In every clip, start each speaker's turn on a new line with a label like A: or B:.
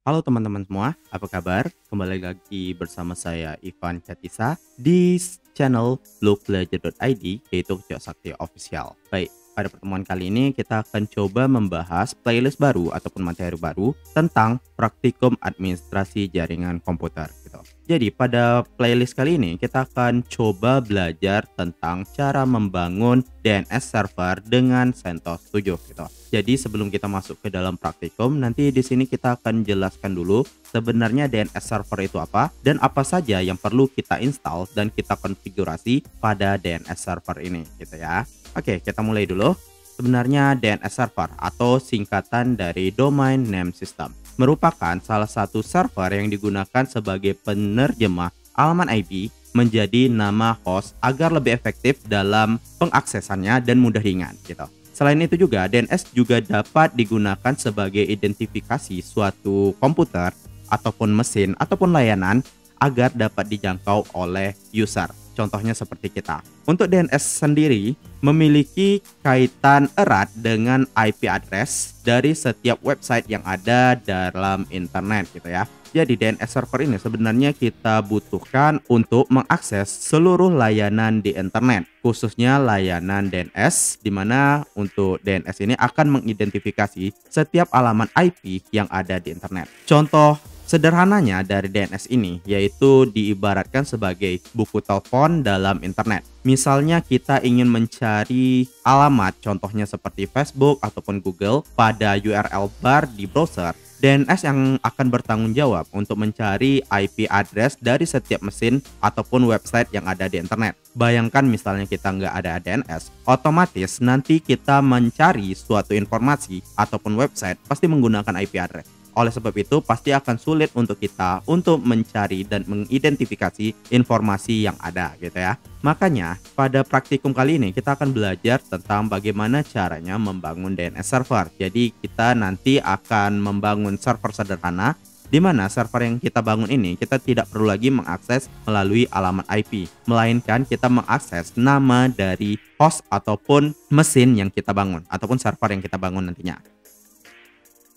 A: Halo teman-teman semua, apa kabar? Kembali lagi bersama saya Ivan Catisa di channel blueblazer.id, yaitu Cok Sakti Official. Baik, pada pertemuan kali ini kita akan coba membahas playlist baru ataupun materi baru tentang praktikum administrasi jaringan komputer gitu. Jadi pada playlist kali ini kita akan coba belajar tentang cara membangun DNS server dengan CentOS 7 gitu. Jadi sebelum kita masuk ke dalam praktikum, nanti di sini kita akan jelaskan dulu sebenarnya DNS server itu apa dan apa saja yang perlu kita install dan kita konfigurasi pada DNS server ini gitu ya. Oke, kita mulai dulu. Sebenarnya DNS server atau singkatan dari Domain Name System merupakan salah satu server yang digunakan sebagai penerjemah alamat IP menjadi nama host agar lebih efektif dalam pengaksesannya dan mudah diingat gitu. Selain itu juga, DNS juga dapat digunakan sebagai identifikasi suatu komputer ataupun mesin ataupun layanan agar dapat dijangkau oleh user. Contohnya seperti kita. Untuk DNS sendiri memiliki kaitan erat dengan IP address dari setiap website yang ada dalam internet gitu ya. Jadi DNS server ini sebenarnya kita butuhkan untuk mengakses seluruh layanan di internet, khususnya layanan DNS, di mana untuk DNS ini akan mengidentifikasi setiap alamat IP yang ada di internet. Contoh sederhananya dari DNS ini yaitu diibaratkan sebagai buku telepon dalam internet. Misalnya kita ingin mencari alamat, contohnya seperti Facebook ataupun Google pada URL bar di browser. DNS yang akan bertanggung jawab untuk mencari IP address dari setiap mesin ataupun website yang ada di internet. Bayangkan misalnya kita nggak ada DNS, otomatis nanti kita mencari suatu informasi ataupun website pasti menggunakan IP address. Oleh sebab itu pasti akan sulit untuk kita untuk mencari dan mengidentifikasi informasi yang ada gitu ya. Makanya pada praktikum kali ini kita akan belajar tentang bagaimana caranya membangun DNS server. Jadi kita nanti akan membangun server sederhana di mana server yang kita bangun ini kita tidak perlu lagi mengakses melalui alamat IP, melainkan kita mengakses nama dari host ataupun mesin yang kita bangun ataupun server yang kita bangun nantinya.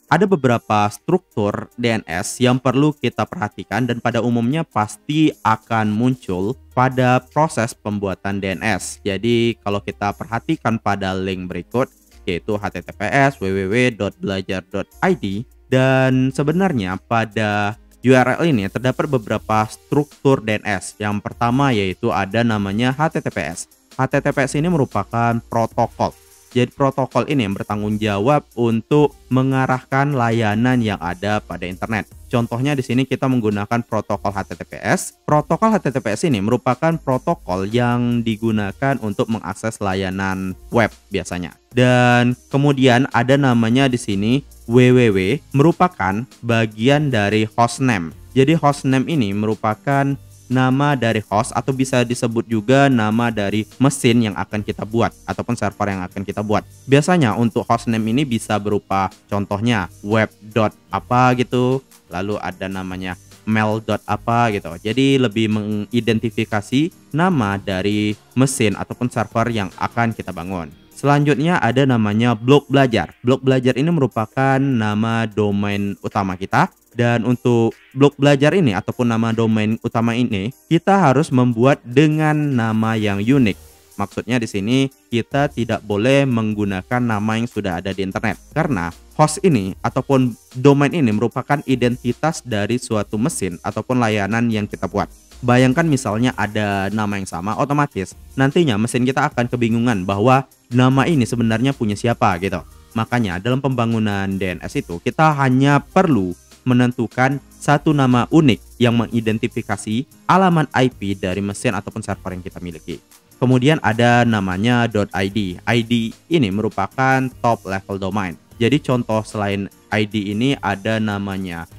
A: Ada beberapa struktur DNS yang perlu kita perhatikan dan pada umumnya pasti akan muncul pada proses pembuatan DNS. Jadi kalau kita perhatikan pada link berikut yaitu https www.belajar.id, dan sebenarnya pada URL ini terdapat beberapa struktur DNS. Yang pertama yaitu ada namanya HTTPS. HTTPS ini merupakan protokol. Jadi protokol ini yang bertanggung jawab untuk mengarahkan layanan yang ada pada internet. Contohnya di sini kita menggunakan protokol HTTPS. Protokol HTTPS ini merupakan protokol yang digunakan untuk mengakses layanan web biasanya. Dan kemudian ada namanya di sini www, merupakan bagian dari hostname. Jadi hostname ini merupakan nama dari host atau bisa disebut juga nama dari mesin yang akan kita buat ataupun server yang akan kita buat. Biasanya untuk hostname ini bisa berupa contohnya web.apa gitu, lalu ada namanya mail.apa gitu. Jadi lebih mengidentifikasi nama dari mesin ataupun server yang akan kita bangun. Selanjutnya ada namanya blog belajar. Blog belajar ini merupakan nama domain utama kita. Dan untuk blog belajar ini ataupun nama domain utama ini kita harus membuat dengan nama yang unik. Maksudnya di sini kita tidak boleh menggunakan nama yang sudah ada di internet karena host ini ataupun domain ini merupakan identitas dari suatu mesin ataupun layanan yang kita buat. Bayangkan misalnya ada nama yang sama, otomatis nantinya mesin kita akan kebingungan bahwa nama ini sebenarnya punya siapa gitu. Makanya dalam pembangunan DNS itu kita hanya perlu menentukan satu nama unik yang mengidentifikasi alamat IP dari mesin ataupun server yang kita miliki. Kemudian ada namanya .id. ID ini merupakan top level domain. Jadi contoh selain ID ini ada namanya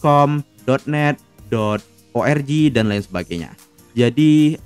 A: .com, .net, .org dan lain sebagainya. Jadi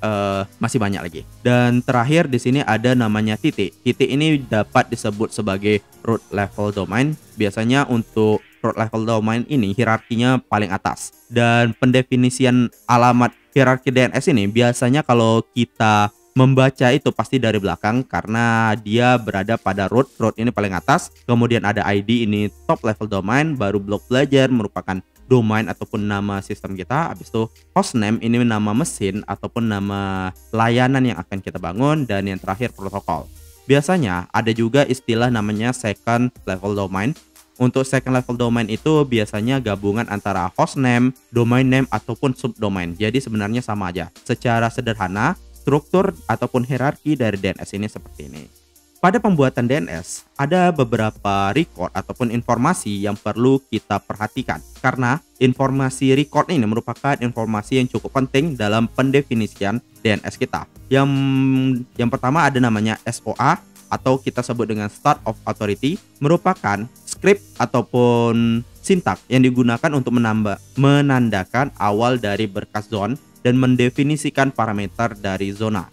A: masih banyak lagi. Dan terakhir di sini ada namanya titik. Titik ini dapat disebut sebagai root level domain. Biasanya untuk root level domain ini hierarkinya paling atas. Dan pendefinisian alamat hierarki DNS ini biasanya kalau kita membaca itu pasti dari belakang karena dia berada pada root ini paling atas, kemudian ada ID ini top level domain, baru block belajar merupakan domain ataupun nama sistem kita, habis itu hostname ini nama mesin ataupun nama layanan yang akan kita bangun, dan yang terakhir protokol. Biasanya ada juga istilah namanya second level domain. Untuk second level domain itu biasanya gabungan antara hostname, domain name ataupun subdomain. Jadi sebenarnya sama aja. Secara sederhana, struktur ataupun hierarki dari DNS ini seperti ini. Pada pembuatan DNS, ada beberapa record ataupun informasi yang perlu kita perhatikan. Karena informasi record ini merupakan informasi yang cukup penting dalam pendefinisian DNS kita. Yang pertama ada namanya SOA atau kita sebut dengan Start of Authority, merupakan script ataupun sintak yang digunakan untuk menandakan awal dari berkas zone dan mendefinisikan parameter dari zona.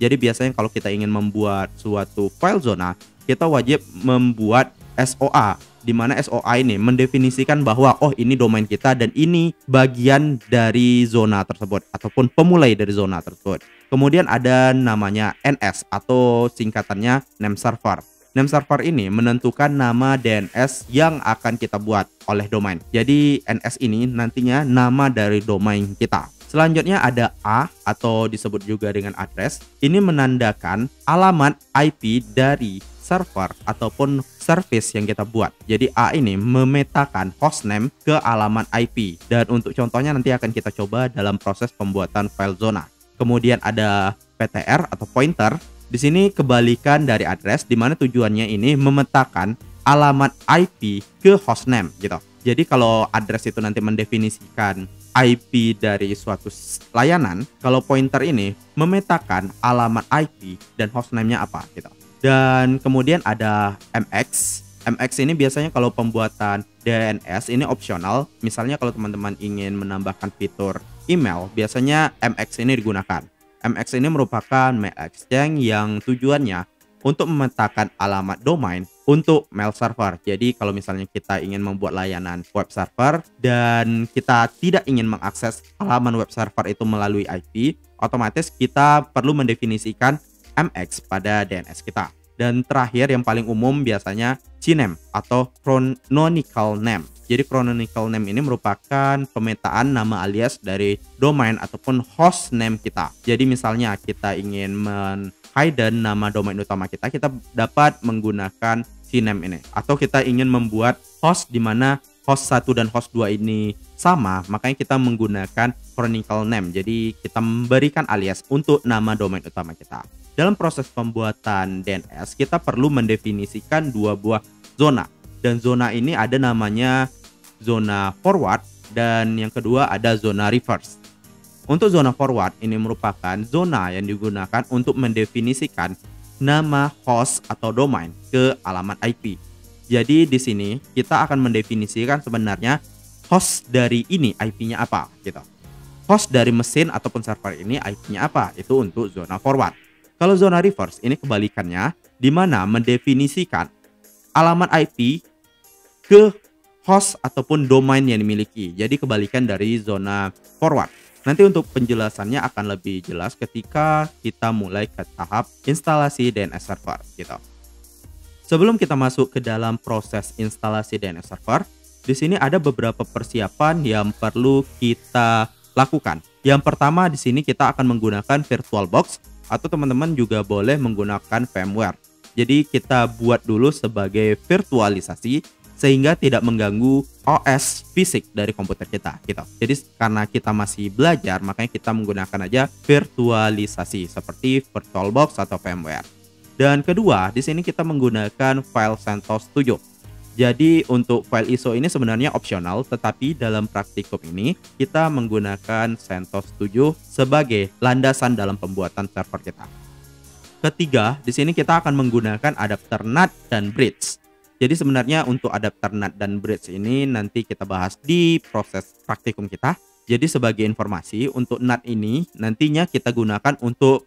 A: Jadi biasanya kalau kita ingin membuat suatu file zona, kita wajib membuat SOA, di mana SOA ini mendefinisikan bahwa oh ini domain kita dan ini bagian dari zona tersebut ataupun pemulai dari zona tersebut. Kemudian ada namanya NS atau singkatannya name server. Name server ini menentukan nama DNS yang akan kita buat oleh domain. Jadi NS ini nantinya nama dari domain kita. Selanjutnya ada A atau disebut juga dengan address. Ini menandakan alamat IP dari server ataupun service yang kita buat. Jadi A ini memetakan hostname ke alamat IP. Dan untuk contohnya nanti akan kita coba dalam proses pembuatan file zona. Kemudian ada PTR atau pointer. Di sini kebalikan dari address, di mana tujuannya ini memetakan alamat IP ke hostname gitu. Jadi kalau address itu nanti mendefinisikan IP dari suatu layanan, kalau pointer ini memetakan alamat IP dan hostname-nya apa gitu. Dan kemudian ada MX. MX ini biasanya kalau pembuatan DNS ini opsional. Misalnya kalau teman-teman ingin menambahkan fitur email, biasanya MX ini digunakan. MX ini merupakan mail exchange yang tujuannya untuk memetakan alamat domain untuk mail server. Jadi kalau misalnya kita ingin membuat layanan web server dan kita tidak ingin mengakses halaman web server itu melalui IP, otomatis kita perlu mendefinisikan MX pada DNS kita. Dan terakhir yang paling umum biasanya CNAME atau canonical name. Jadi canonical name ini merupakan pemetaan nama alias dari domain ataupun host name kita. Jadi misalnya kita ingin hidden nama domain utama kita dapat menggunakan CNAME ini. Atau kita ingin membuat host di mana host 1 dan host 2 ini sama, makanya kita menggunakan canonical name. Jadi kita memberikan alias untuk nama domain utama kita. Dalam proses pembuatan DNS, kita perlu mendefinisikan dua buah zona. Dan zona ini ada namanya zona forward dan yang kedua ada zona reverse. Untuk zona forward ini merupakan zona yang digunakan untuk mendefinisikan nama host atau domain ke alamat IP. Jadi di sini kita akan mendefinisikan sebenarnya host dari ini IP-nya apa gitu. Host dari mesin ataupun server ini IP-nya apa, itu untuk zona forward. Kalau zona reverse ini kebalikannya, di mana mendefinisikan alamat IP ke host ataupun domain yang dimiliki. Jadi kebalikan dari zona forward. Nanti untuk penjelasannya akan lebih jelas ketika kita mulai ke tahap instalasi DNS server gitu. Sebelum kita masuk ke dalam proses instalasi DNS server, di sini ada beberapa persiapan yang perlu kita lakukan. Yang pertama di sini kita akan menggunakan VirtualBox atau teman-teman juga boleh menggunakan VMware. Jadi kita buat dulu sebagai virtualisasi sehingga tidak mengganggu OS fisik dari komputer kita gitu. Jadi karena kita masih belajar, makanya kita menggunakan aja virtualisasi seperti VirtualBox atau VMware. Dan kedua, di sini kita menggunakan file CentOS 7. Jadi untuk file ISO ini sebenarnya opsional, tetapi dalam praktikum ini kita menggunakan CentOS 7 sebagai landasan dalam pembuatan server kita. Ketiga, di sini kita akan menggunakan adapter NAT dan bridge. Jadi sebenarnya untuk adapter NAT dan bridge ini nanti kita bahas di proses praktikum kita. Jadi sebagai informasi untuk NAT ini nantinya kita gunakan untuk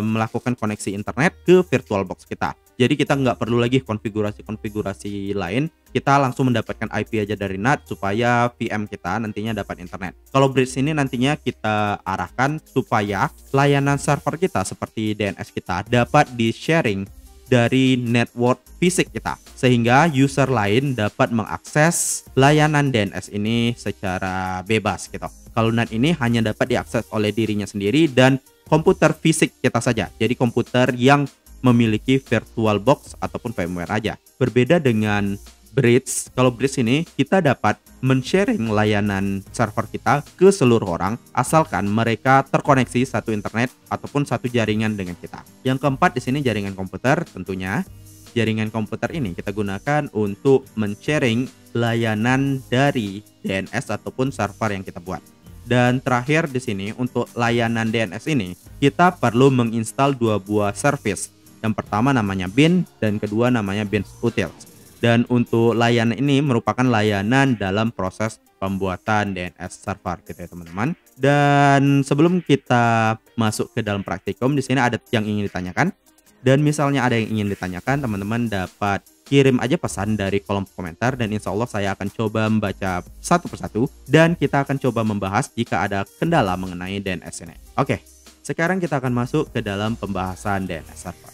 A: melakukan koneksi internet ke VirtualBox kita. Jadi kita nggak perlu lagi konfigurasi lain, kita langsung mendapatkan IP aja dari NAT supaya VM kita nantinya dapat internet. Kalau bridge ini nantinya kita arahkan supaya layanan server kita seperti DNS kita dapat di-sharing dari network fisik kita, sehingga user lain dapat mengakses layanan DNS ini secara bebas gitu. Kalau NAT ini hanya dapat diakses oleh dirinya sendiri dan komputer fisik kita saja, jadi komputer yang memiliki VirtualBox ataupun VMware aja. Berbeda dengan bridge, kalau bridge ini kita dapat men-sharing layanan server kita ke seluruh orang asalkan mereka terkoneksi satu internet ataupun satu jaringan dengan kita. Yang keempat di sini jaringan komputer tentunya. Jaringan komputer ini kita gunakan untuk men-sharing layanan dari DNS ataupun server yang kita buat. Dan terakhir di sini untuk layanan DNS ini kita perlu menginstal dua buah service. Yang pertama namanya bin dan kedua namanya bin utils. Dan untuk layanan ini merupakan layanan dalam proses pembuatan DNS server gitu ya teman-teman. Dan sebelum kita masuk ke dalam praktikum, di sini ada yang ingin ditanyakan. Dan misalnya ada yang ingin ditanyakan, teman-teman dapat kirim aja pesan dari kolom komentar dan insya Allah saya akan coba membaca satu persatu dan kita akan coba membahas jika ada kendala mengenai DNS ini. Oke, sekarang kita akan masuk ke dalam pembahasan DNS server.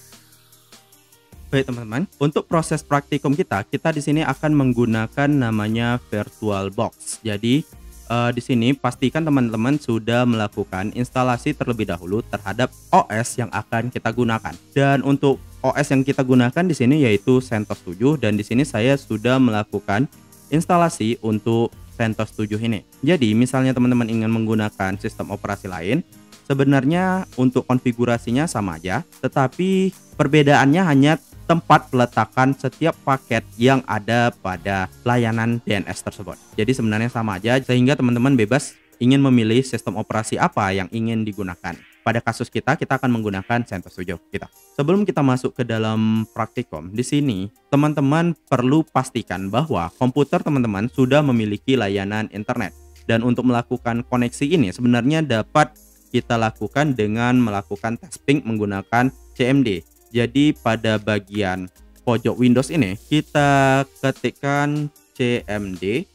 A: Baik teman-teman, untuk proses praktikum kita di sini akan menggunakan namanya VirtualBox. Jadi di sini pastikan teman-teman sudah melakukan instalasi terlebih dahulu terhadap OS yang akan kita gunakan. Dan untuk OS yang kita gunakan di sini yaitu CentOS 7 dan di sini saya sudah melakukan instalasi untuk CentOS 7 ini. Jadi misalnya teman-teman ingin menggunakan sistem operasi lain, sebenarnya untuk konfigurasinya sama aja, tetapi perbedaannya hanya tempat peletakan setiap paket yang ada pada layanan DNS tersebut. Jadi sebenarnya sama aja, sehingga teman-teman bebas ingin memilih sistem operasi apa yang ingin digunakan. Pada kasus kita akan menggunakan CentOS 7 kita. Sebelum kita masuk ke dalam praktikum, di sini teman-teman perlu pastikan bahwa komputer teman-teman sudah memiliki layanan internet. Dan untuk melakukan koneksi ini sebenarnya dapat kita lakukan dengan melakukan tes ping menggunakan CMD. Jadi pada bagian pojok Windows ini kita ketikkan CMD.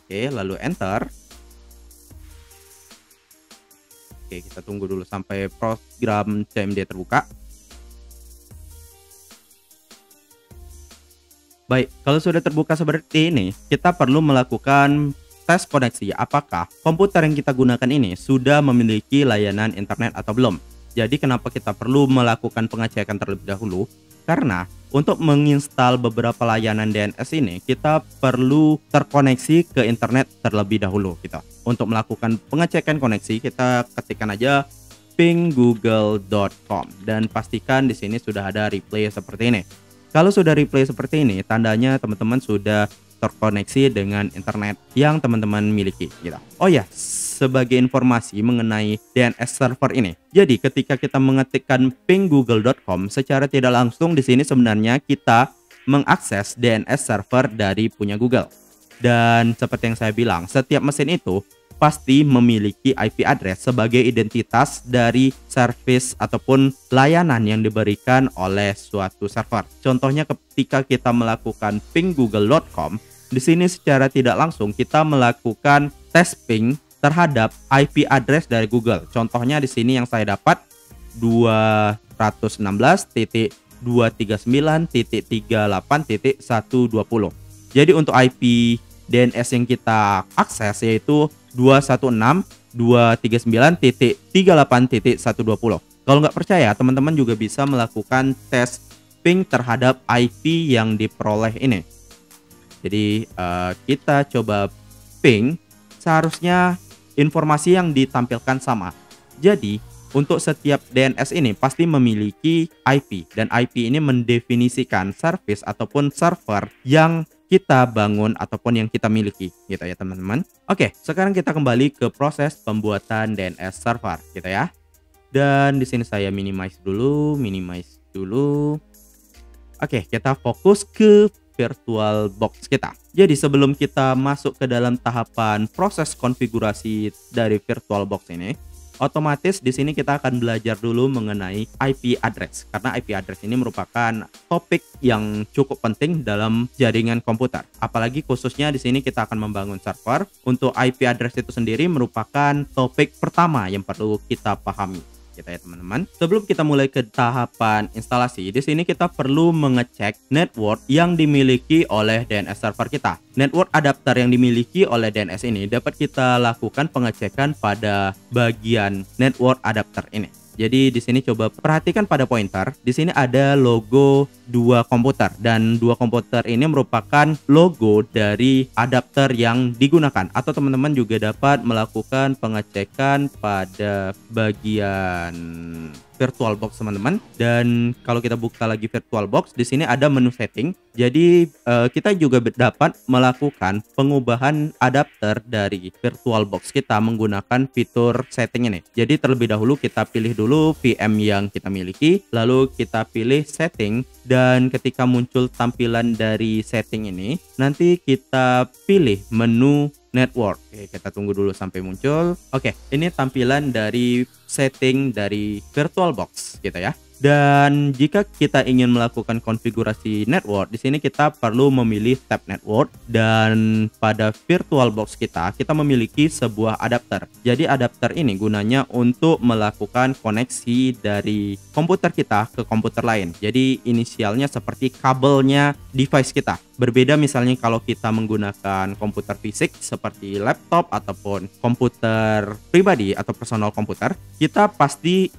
A: Oke, lalu enter. Oke, kita tunggu dulu sampai program CMD terbuka. Baik, kalau sudah terbuka seperti ini, kita perlu melakukan tes koneksi apakah komputer yang kita gunakan ini sudah memiliki layanan internet atau belum. Jadi kenapa kita perlu melakukan pengecekan terlebih dahulu? Karena untuk menginstal beberapa layanan DNS ini kita perlu terkoneksi ke internet terlebih dahulu gitu. Untuk melakukan pengecekan koneksi kita ketikkan aja pinggoogle.com dan pastikan di sini sudah ada replay seperti ini. Kalau sudah replay seperti ini, tandanya teman-teman sudah terkoneksi dengan internet yang teman-teman miliki gitu. Oh ya, sebagai informasi mengenai DNS server ini. Jadi ketika kita mengetikkan pinggoogle.com secara tidak langsung di sini sebenarnya kita mengakses DNS server dari punya Google. Dan seperti yang saya bilang, setiap mesin itu pasti memiliki IP address sebagai identitas dari service ataupun layanan yang diberikan oleh suatu server. Contohnya ketika kita melakukan pinggoogle.com, di sini secara tidak langsung kita melakukan tes ping terhadap IP address dari Google. Contohnya di sini yang saya dapat 216.239.38.120. Jadi untuk IP DNS yang kita akses yaitu 216.239.38.120. Kalau nggak percaya, teman-teman juga bisa melakukan tes ping terhadap IP yang diperoleh ini. Jadi kita coba ping, seharusnya informasi yang ditampilkan sama. Jadi untuk setiap DNS ini pasti memiliki IP dan IP ini mendefinisikan service ataupun server yang kita bangun ataupun yang kita miliki gitu ya teman-teman. Oke, sekarang kita kembali ke proses pembuatan DNS server gitu ya. Dan di sini saya minimize dulu. Oke, kita fokus ke VirtualBox kita. Jadi sebelum kita masuk ke dalam tahapan proses konfigurasi dari VirtualBox ini, otomatis di sini kita akan belajar dulu mengenai IP address, karena IP address ini merupakan topik yang cukup penting dalam jaringan komputer. Apalagi khususnya di sini kita akan membangun server. Untuk IP address itu sendiri merupakan topik pertama yang perlu kita pahami gitu ya teman-teman. Sebelum kita mulai ke tahapan instalasi, di sini kita perlu mengecek network yang dimiliki oleh DNS server kita. Network adapter yang dimiliki oleh DNS ini dapat kita lakukan pengecekan pada bagian network adapter ini. Jadi di sini coba perhatikan pada pointer. Di sini ada logo dua komputer, dan dua komputer ini merupakan logo dari adapter yang digunakan. Atau teman-teman juga dapat melakukan pengecekan pada bagian VirtualBox teman-teman. Dan kalau kita buka lagi VirtualBox, di sini ada menu setting. Jadi kita juga dapat melakukan pengubahan adapter dari VirtualBox kita menggunakan fitur setting ini. Jadi terlebih dahulu kita pilih dulu VM yang kita miliki, lalu kita pilih setting, dan ketika muncul tampilan dari setting ini, nanti kita pilih menu network. Oke, kita tunggu dulu sampai muncul. Oke, ini tampilan dari setting dari VirtualBox gitu ya. Dan jika kita ingin melakukan konfigurasi network, di sini kita perlu memilih tab network, dan pada VirtualBox kita memiliki sebuah adapter. Jadi adapter ini gunanya untuk melakukan koneksi dari komputer kita ke komputer lain. Jadi inisialnya seperti kabelnya device kita. Berbeda misalnya kalau kita menggunakan komputer fisik seperti laptop ataupun komputer pribadi atau personal komputer, kita pasti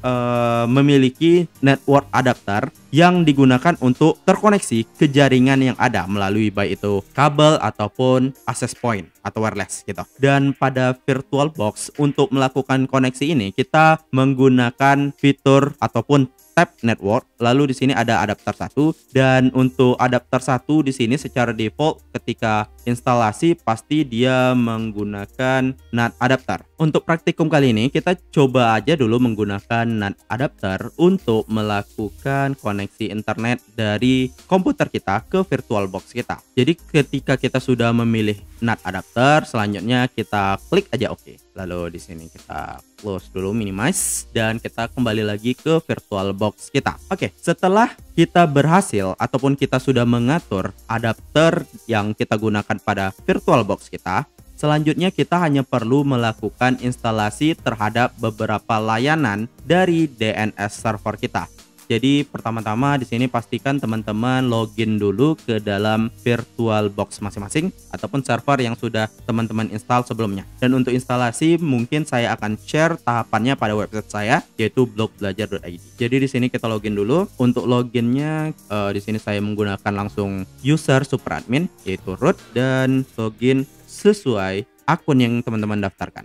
A: memiliki network adapter yang digunakan untuk terkoneksi ke jaringan yang ada melalui baik itu kabel ataupun access point atau wireless gitu. Dan pada VirtualBox untuk melakukan koneksi ini kita menggunakan fitur ataupun tab network. Lalu di sini ada adapter 1, dan untuk adapter 1 di sini secara default ketika instalasi pasti dia menggunakan NAT adapter. Untuk praktikum kali ini kita coba aja dulu menggunakan NAT adapter untuk melakukan koneksi internet dari komputer kita ke VirtualBox kita. Jadi ketika kita sudah memilih NAT adapter, selanjutnya kita klik aja OK. Lalu di sini kita close dulu, minimize, dan kita kembali lagi ke VirtualBox kita. Oke, setelah kita berhasil ataupun kita sudah mengatur adapter yang kita gunakan pada VirtualBox kita, selanjutnya kita hanya perlu melakukan instalasi terhadap beberapa layanan dari DNS server kita. Jadi pertama-tama di sini pastikan teman-teman login dulu ke dalam VirtualBox masing-masing ataupun server yang sudah teman-teman install sebelumnya. Dan untuk instalasi mungkin saya akan share tahapannya pada website saya, yaitu blogbelajar.id. Jadi di sini kita login dulu. Untuk loginnya di sini saya menggunakan langsung user super admin, yaitu root, dan login sesuai akun yang teman-teman daftarkan.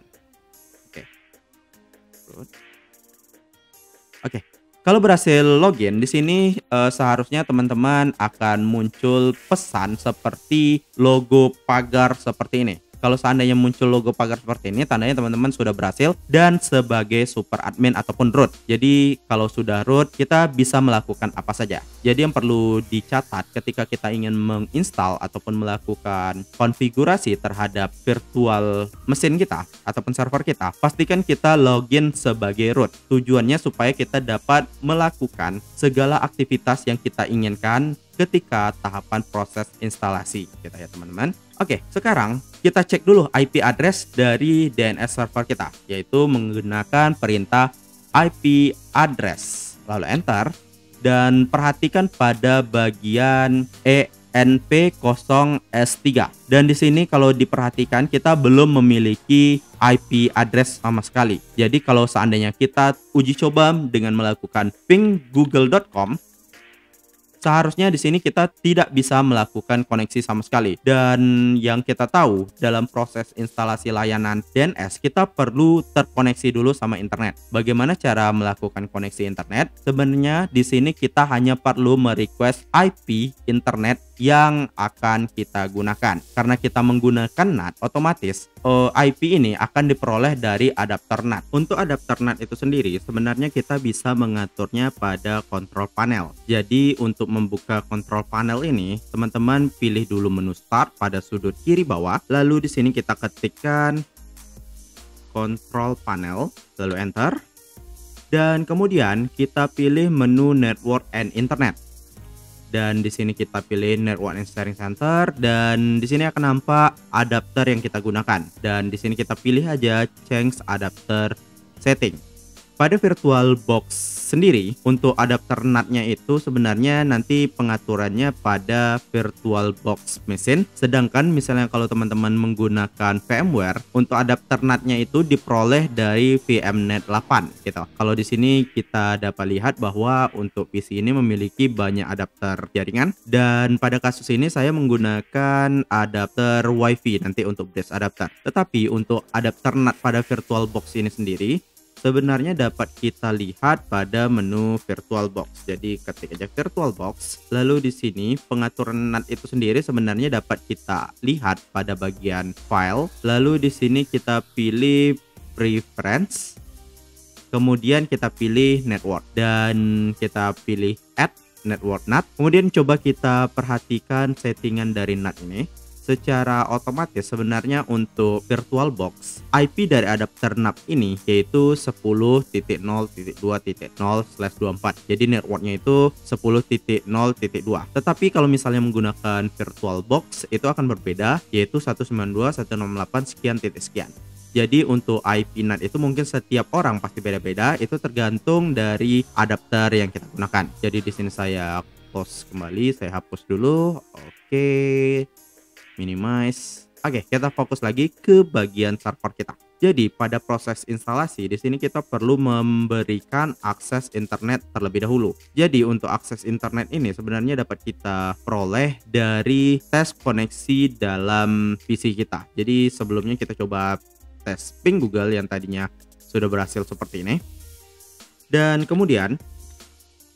A: Oke. Oke. Kalau berhasil login, di sini seharusnya teman-teman akan muncul pesan seperti logo pagar seperti ini. Kalau seandainya muncul logo pagar seperti ini, tandanya teman-teman sudah berhasil dan sebagai super admin ataupun root. Jadi kalau sudah root, kita bisa melakukan apa saja. Jadi yang perlu dicatat ketika kita ingin menginstal ataupun melakukan konfigurasi terhadap virtual mesin kita ataupun server kita, pastikan kita login sebagai root. Tujuannya supaya kita dapat melakukan segala aktivitas yang kita inginkan ketika tahapan proses instalasi gitu ya teman-teman. Oke, sekarang kita cek dulu IP address dari DNS server kita, yaitu menggunakan perintah IP address. Lalu enter, dan perhatikan pada bagian ENP0S3. Dan di sini kalau diperhatikan kita belum memiliki IP address sama sekali. Jadi kalau seandainya kita uji coba dengan melakukan ping google.com, seharusnya di sini kita tidak bisa melakukan koneksi sama sekali. Dan yang kita tahu dalam proses instalasi layanan DNS, kita perlu terkoneksi dulu sama internet. Bagaimana cara melakukan koneksi internet? Sebenarnya di sini kita hanya perlu merequest IP internet yang akan kita gunakan. Karena kita menggunakan NAT, otomatis IP ini akan diperoleh dari adapter NAT. Untuk adapter NAT itu sendiri sebenarnya kita bisa mengaturnya pada control panel. Jadi untuk membuka control panel ini, teman-teman pilih dulu menu start pada sudut kiri bawah, lalu di sini kita ketikkan control panel, lalu enter, dan kemudian kita pilih menu network and internet, dan di sini kita pilih network and sharing center, dan di sini akan nampak adapter yang kita gunakan, dan di sini kita pilih aja change adapter setting. Pada VirtualBox sendiri untuk adapter NAT-nya itu sebenarnya nanti pengaturannya pada VirtualBox Machine, sedangkan misalnya kalau teman-teman menggunakan VMware, untuk adapter NAT-nya itu diperoleh dari VMnet 8 gitu. Kalau di sini kita dapat lihat bahwa untuk PC ini memiliki banyak adapter jaringan, dan pada kasus ini saya menggunakan adapter WiFi nanti untuk bridge adapter. Tetapi untuk adapter NAT pada VirtualBox ini sendiri sebenarnya dapat kita lihat pada menu VirtualBox. Jadi ketik aja VirtualBox, lalu di sini pengaturan NAT itu sendiri sebenarnya dapat kita lihat pada bagian file. Lalu di sini kita pilih preference, kemudian kita pilih network, dan kita pilih add network NAT. Kemudian coba kita perhatikan settingan dari NAT ini. Secara otomatis sebenarnya untuk VirtualBox IP dari adapter NAT ini yaitu 10.0.2.0/24. Jadi networknya itu 10.0.2. Tetapi kalau misalnya menggunakan VirtualBox itu akan berbeda, yaitu 192.168 sekian titik sekian. Jadi untuk IP NAT itu mungkin setiap orang pasti beda-beda, itu tergantung dari adapter yang kita gunakan. Jadi di sini saya close kembali, saya hapus dulu. Oke. Minimize. Oke, kita fokus lagi ke bagian server kita. Jadi pada proses instalasi di sini kita perlu memberikan akses internet terlebih dahulu. Jadi untuk akses internet ini sebenarnya dapat kita peroleh dari tes koneksi dalam PC kita. Jadi sebelumnya kita coba tes ping Google yang tadinya sudah berhasil seperti ini. Dan kemudian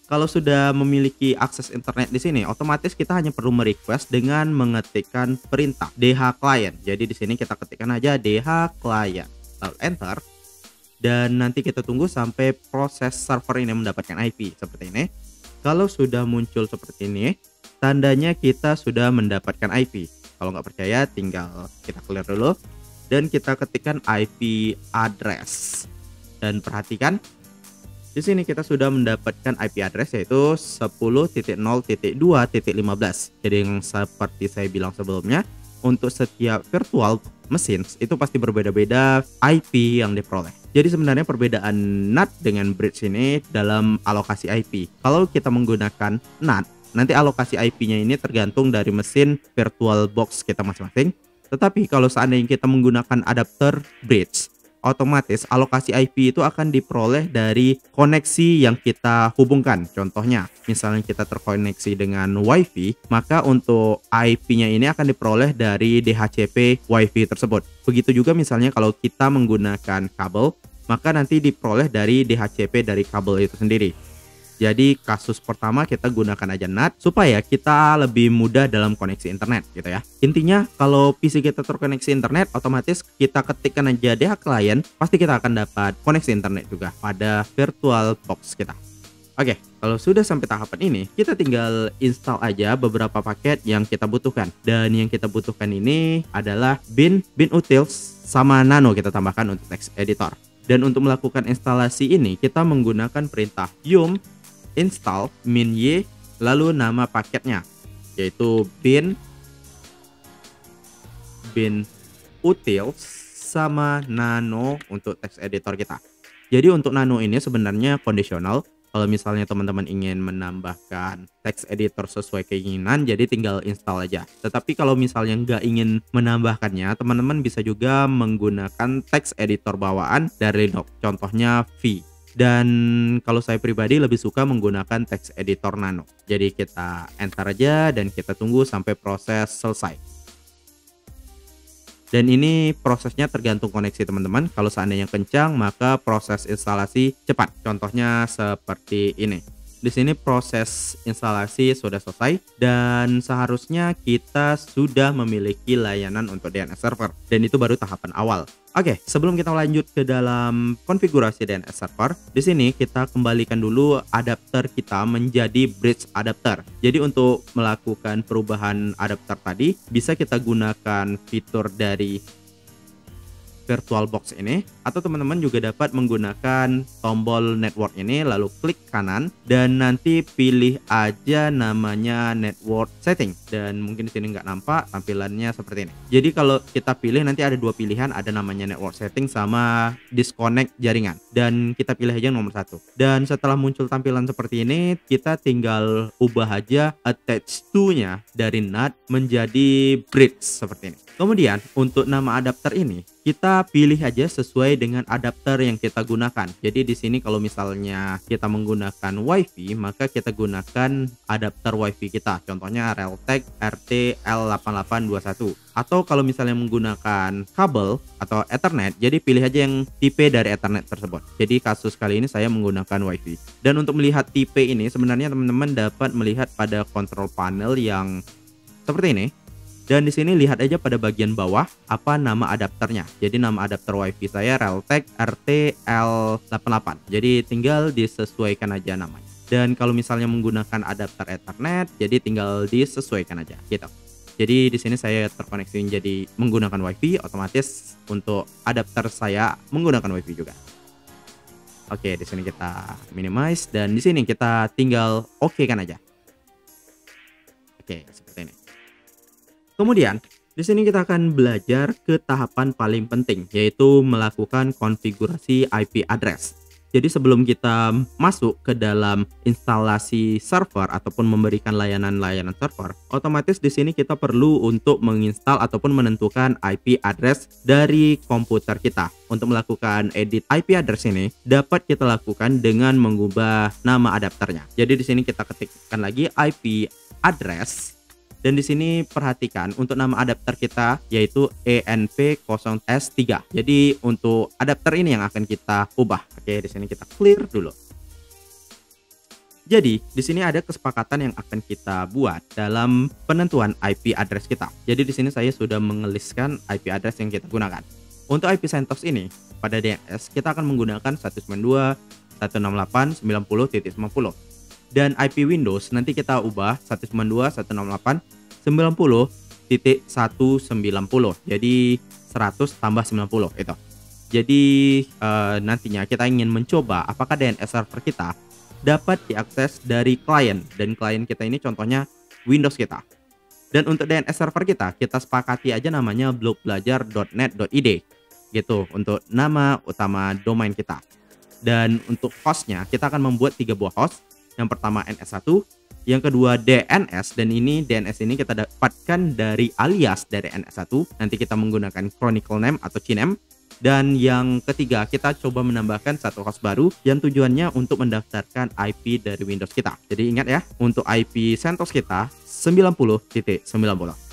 A: kalau sudah memiliki akses internet di sini, otomatis kita hanya perlu merequest dengan mengetikkan perintah DH client. Jadi di sini kita ketikkan aja DH client, lalu enter, dan nanti kita tunggu sampai proses server ini mendapatkan IP seperti ini. Kalau sudah muncul seperti ini, tandanya kita sudah mendapatkan IP. Kalau nggak percaya, tinggal kita clear dulu dan kita ketikkan IP address. Dan perhatikan, di sini kita sudah mendapatkan IP address yaitu 10.0.2.15. Jadi yang seperti saya bilang sebelumnya, untuk setiap virtual machines itu pasti berbeda-beda IP yang diperoleh. Jadi sebenarnya perbedaan NAT dengan bridge ini dalam alokasi IP. Kalau kita menggunakan NAT, nanti alokasi IP-nya ini tergantung dari mesin VirtualBox kita masing-masing. Tetapi kalau seandainya kita menggunakan adapter bridge, otomatis alokasi IP itu akan diperoleh dari koneksi yang kita hubungkan. Contohnya, misalnya kita terkoneksi dengan WiFi, maka untuk IP-nya ini akan diperoleh dari DHCP WiFi tersebut. Begitu juga misalnya kalau kita menggunakan kabel, maka nanti diperoleh dari DHCP dari kabel itu sendiri. Jadi kasus pertama kita gunakan aja NAT supaya kita lebih mudah dalam koneksi internet gitu ya. Intinya kalau PC kita terkoneksi internet, otomatis kita ketikkan aja DH client, pasti kita akan dapat koneksi internet juga pada VirtualBox kita. Oke, kalau sudah sampai tahapan ini, kita tinggal install aja beberapa paket yang kita butuhkan. Dan yang kita butuhkan ini adalah bin utils sama nano kita tambahkan untuk text editor. Dan untuk melakukan instalasi ini kita menggunakan perintah yum install -y lalu nama paketnya yaitu bin utils sama nano untuk text editor kita. Jadi untuk nano ini sebenarnya kondisional. Kalau misalnya teman-teman ingin menambahkan text editor sesuai keinginan, jadi tinggal install aja. Tetapi kalau misalnya nggak ingin menambahkannya, teman-teman bisa juga menggunakan text editor bawaan dari Linux, contohnya V. Dan kalau saya pribadi lebih suka menggunakan text editor nano. Jadi kita enter aja dan kita tunggu sampai proses selesai. Dan ini prosesnya tergantung koneksi teman-teman. Kalau seandainya kencang maka proses instalasi cepat. Contohnya seperti ini. di sini proses instalasi sudah selesai dan seharusnya kita sudah memiliki layanan untuk DNS server, dan itu baru tahapan awal. Oke, sebelum kita lanjut ke dalam konfigurasi DNS server, di sini kita kembalikan dulu adapter kita menjadi bridge adapter. Jadi untuk melakukan perubahan adapter tadi, bisa kita gunakan fitur dari VirtualBox ini, atau teman-teman juga dapat menggunakan tombol network ini, lalu klik kanan dan nanti pilih aja namanya network setting, dan mungkin di sini nggak nampak tampilannya seperti ini. Jadi kalau kita pilih nanti ada dua pilihan, ada namanya network setting sama disconnect jaringan, dan kita pilih aja nomor 1. Dan setelah muncul tampilan seperti ini, kita tinggal ubah aja attach to-nya dari NAT menjadi bridge seperti ini. Kemudian untuk nama adapter ini kita pilih aja sesuai dengan adapter yang kita gunakan. Jadi di sini kalau misalnya kita menggunakan WiFi, maka kita gunakan adapter WiFi kita. Contohnya Realtek RT-L8821. Atau kalau misalnya menggunakan kabel atau Ethernet, jadi pilih aja yang tipe dari Ethernet tersebut. Jadi kasus kali ini saya menggunakan WiFi. Dan untuk melihat tipe ini sebenarnya teman-teman dapat melihat pada control panel yang seperti ini. Dan di sini lihat aja pada bagian bawah apa nama adapternya. Jadi nama adapter WiFi saya Realtek RT-L88. Jadi tinggal disesuaikan aja namanya. Dan kalau misalnya menggunakan adapter Ethernet, jadi tinggal disesuaikan aja gitu. Jadi di sini saya terkoneksi jadi menggunakan WiFi, otomatis untuk adapter saya menggunakan WiFi juga. Oke, di sini kita minimize dan di sini kita tinggal oke kan aja. Oke, seperti ini. Kemudian, di sini kita akan belajar ke tahapan paling penting, yaitu melakukan konfigurasi IP address. Jadi sebelum kita masuk ke dalam instalasi server ataupun memberikan layanan-layanan server, otomatis di sini kita perlu untuk menginstal ataupun menentukan IP address dari komputer kita. Untuk melakukan edit IP address ini dapat kita lakukan dengan mengubah nama adapternya. Jadi di sini kita ketikkan lagi IP address. Dan di sini perhatikan untuk nama adapter kita yaitu ENP0S3. Jadi untuk adapter ini yang akan kita ubah. Oke, di sini kita clear dulu. Jadi di sini ada kesepakatan yang akan kita buat dalam penentuan IP address kita. Jadi di sini saya sudah mengeliskan IP address yang kita gunakan. Untuk IP CentOS ini pada DNS kita akan menggunakan 192.168.90.90. Dan IP Windows nanti kita ubah 192.168.90.190. Jadi 100 tambah 90 itu. Jadi nantinya kita ingin mencoba apakah DNS server kita dapat diakses dari klien, dan klien kita ini contohnya Windows kita. Dan untuk DNS server kita sepakati aja namanya blogbelajar.net.id gitu untuk nama utama domain kita. Dan untuk hostnya kita akan membuat 3 buah host. Yang pertama NS1, yang kedua DNS, dan ini DNS ini kita dapatkan dari alias dari NS1. Nanti kita menggunakan chronicle name atau CNAME. Dan yang ketiga kita coba menambahkan satu host baru yang tujuannya untuk mendaftarkan IP dari Windows kita. Jadi ingat ya, untuk IP CentOS kita 90.90.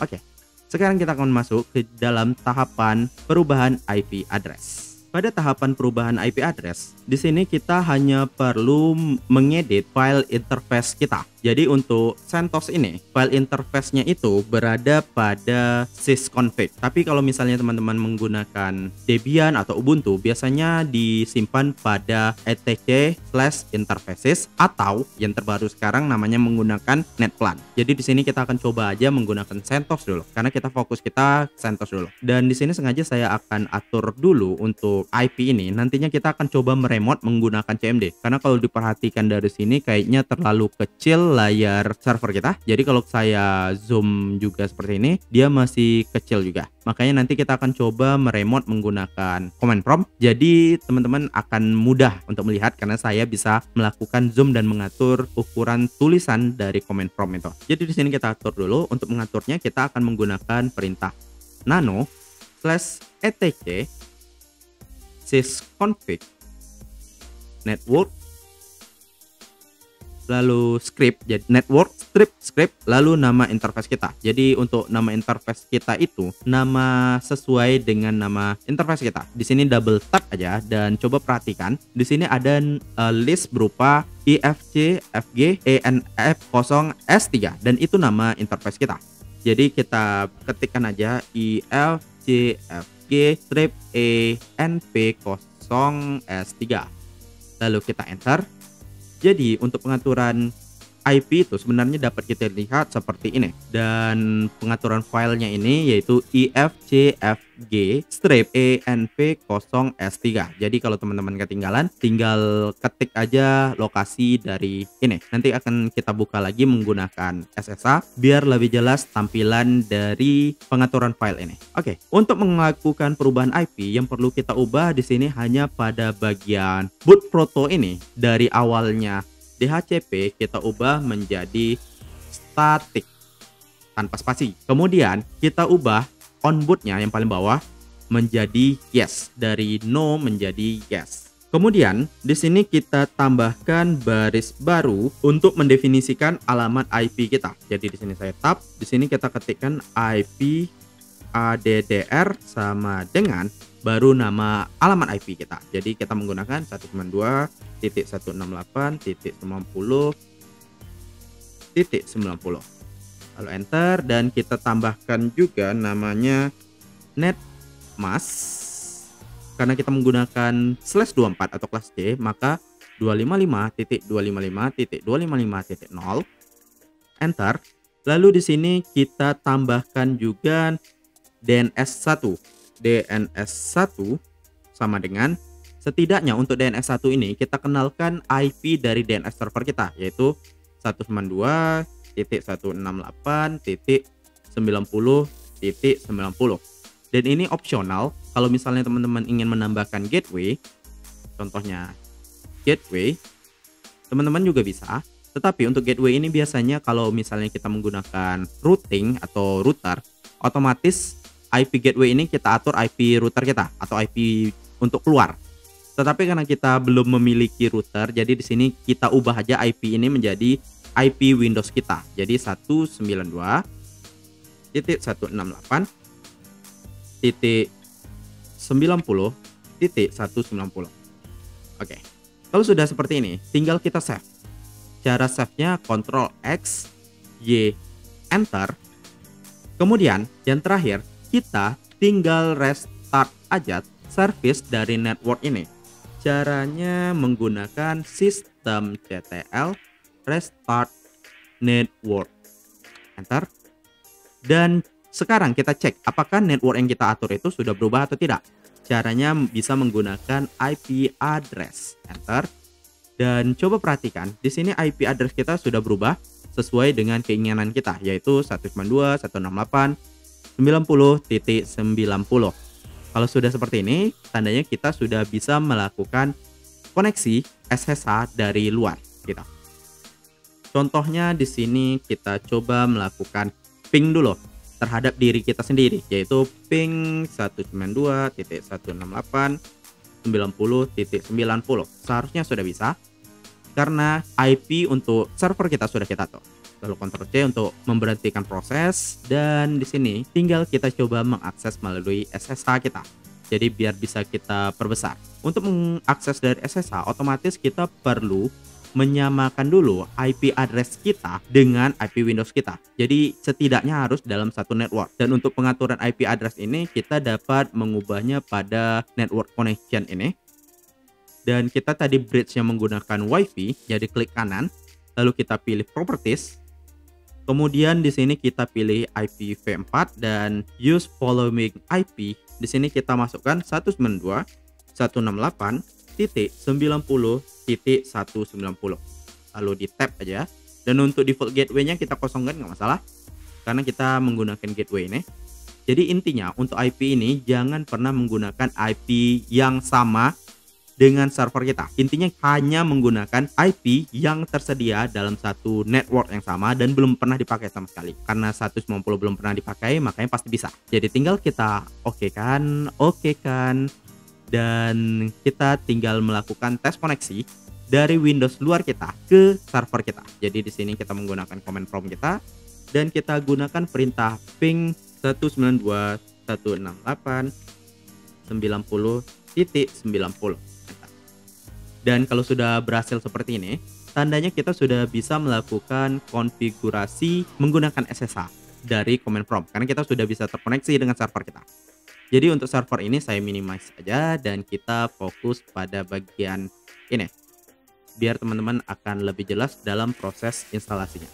A: Oke, sekarang kita akan masuk ke dalam tahapan perubahan IP address. Pada tahapan perubahan IP address, di sini kita hanya perlu mengedit file interface kita. Jadi untuk CentOS ini, file interface-nya itu berada pada sysconfig. Tapi kalau misalnya teman-teman menggunakan Debian atau Ubuntu, biasanya disimpan pada etc/interfaces atau yang terbaru sekarang namanya menggunakan netplan. Jadi di sini kita akan coba aja menggunakan CentOS dulu, karena kita fokus kita CentOS dulu. Dan di sini sengaja saya akan atur dulu untuk IP ini. Nantinya kita akan coba meremote menggunakan CMD. Karena kalau diperhatikan dari sini kayaknya terlalu kecil layar server kita. Jadi kalau saya zoom juga seperti ini, dia masih kecil juga. Makanya nanti kita akan coba meremote menggunakan command prompt. Jadi teman-teman akan mudah untuk melihat karena saya bisa melakukan zoom dan mengatur ukuran tulisan dari command prompt itu. Jadi di sini kita atur dulu. Untuk mengaturnya kita akan menggunakan perintah nano/etc sysconfig network lalu script, jadi network script, lalu nama interface kita. Jadi untuk nama interface kita itu nama sesuai dengan nama interface kita. Di sini double tap aja dan coba perhatikan. Di sini ada list berupa IFC FG ENF0 S3 dan itu nama interface kita. Jadi kita ketikkan aja IFC FG strip ENP0 S3. Lalu kita enter. Jadi untuk pengaturan IP itu sebenarnya dapat kita lihat seperti ini, dan pengaturan filenya ini yaitu ifcfg strip env0 s3. Jadi kalau teman-teman ketinggalan tinggal ketik aja lokasi dari ini, nanti akan kita buka lagi menggunakan SSH biar lebih jelas tampilan dari pengaturan file ini. Oke, untuk melakukan perubahan IP yang perlu kita ubah di sini hanya pada bagian boot proto ini. Dari awalnya DHCP kita ubah menjadi static tanpa spasi. Kemudian kita ubah on bootnya yang paling bawah menjadi yes, dari no menjadi yes. Kemudian di sini kita tambahkan baris baru untuk mendefinisikan alamat IP kita. Jadi di sini saya tab, di sini kita ketikkan IP addr sama dengan baru nama alamat IP kita. Jadi kita menggunakan 192.168.90.90. Lalu enter dan kita tambahkan juga namanya netmask. Karena kita menggunakan /24 atau kelas C, maka 255.255.255.0. Enter. Lalu di sini kita tambahkan juga DNS1. DNS1 sama dengan, setidaknya untuk DNS1 ini kita kenalkan IP dari DNS server kita, yaitu 192.168.90.90. Dan ini opsional. Kalau misalnya teman-teman ingin menambahkan gateway, contohnya gateway, teman-teman juga bisa. Tetapi untuk gateway ini biasanya kalau misalnya kita menggunakan routing atau router, otomatis IP gateway ini kita atur IP router kita atau IP untuk keluar. Tetapi karena kita belum memiliki router, jadi di sini kita ubah aja IP ini menjadi IP Windows kita. Jadi 192.168.90.190. Oke. Kalau sudah seperti ini, tinggal kita save. Cara save-nya Ctrl X, Y, Enter. Kemudian yang terakhir, kita tinggal restart aja service dari network ini. Caranya menggunakan systemctl restart network. Enter. Dan sekarang kita cek apakah network yang kita atur itu sudah berubah atau tidak. Caranya bisa menggunakan IP address. Enter. Dan coba perhatikan, di sini IP address kita sudah berubah sesuai dengan keinginan kita, yaitu 192.168.90.90. Kalau sudah seperti ini, tandanya kita sudah bisa melakukan koneksi SSH dari luar kita. Contohnya di sini kita coba melakukan ping dulu terhadap diri kita sendiri, yaitu ping 192.168.90.90. Seharusnya sudah bisa karena IP untuk server kita sudah kita atur. Lalu Ctrl C untuk memberhentikan proses, dan di sini tinggal kita coba mengakses melalui SSH kita. Jadi biar bisa kita perbesar. Untuk mengakses dari SSH, otomatis kita perlu menyamakan dulu IP address kita dengan IP Windows kita. Jadi setidaknya harus dalam satu network. Dan untuk pengaturan IP address ini kita dapat mengubahnya pada network connection ini. Dan kita tadi bridge-nya menggunakan WiFi, jadi klik kanan, lalu kita pilih properties. Kemudian di sini kita pilih IPv4 dan use following IP. Di sini kita masukkan 192.168.90.190. Lalu di tab aja. Dan untuk default gateway-nya kita kosongkan, nggak masalah karena kita menggunakan gateway ini. Jadi intinya untuk IP ini jangan pernah menggunakan IP yang sama dengan server kita. Intinya hanya menggunakan IP yang tersedia dalam satu network yang sama dan belum pernah dipakai sama sekali. Karena 190 belum pernah dipakai, makanya pasti bisa. Jadi tinggal kita oke kan, dan kita tinggal melakukan tes koneksi. dari Windows luar kita ke server kita. Jadi di sini kita menggunakan command prompt kita dan kita gunakan perintah ping 192.168.90.90. Dan kalau sudah berhasil seperti ini, tandanya kita sudah bisa melakukan konfigurasi menggunakan SSH dari command prompt karena kita sudah bisa terkoneksi dengan server kita. Jadi untuk server ini saya minimize aja dan kita fokus pada bagian ini biar teman-teman akan lebih jelas dalam proses instalasinya.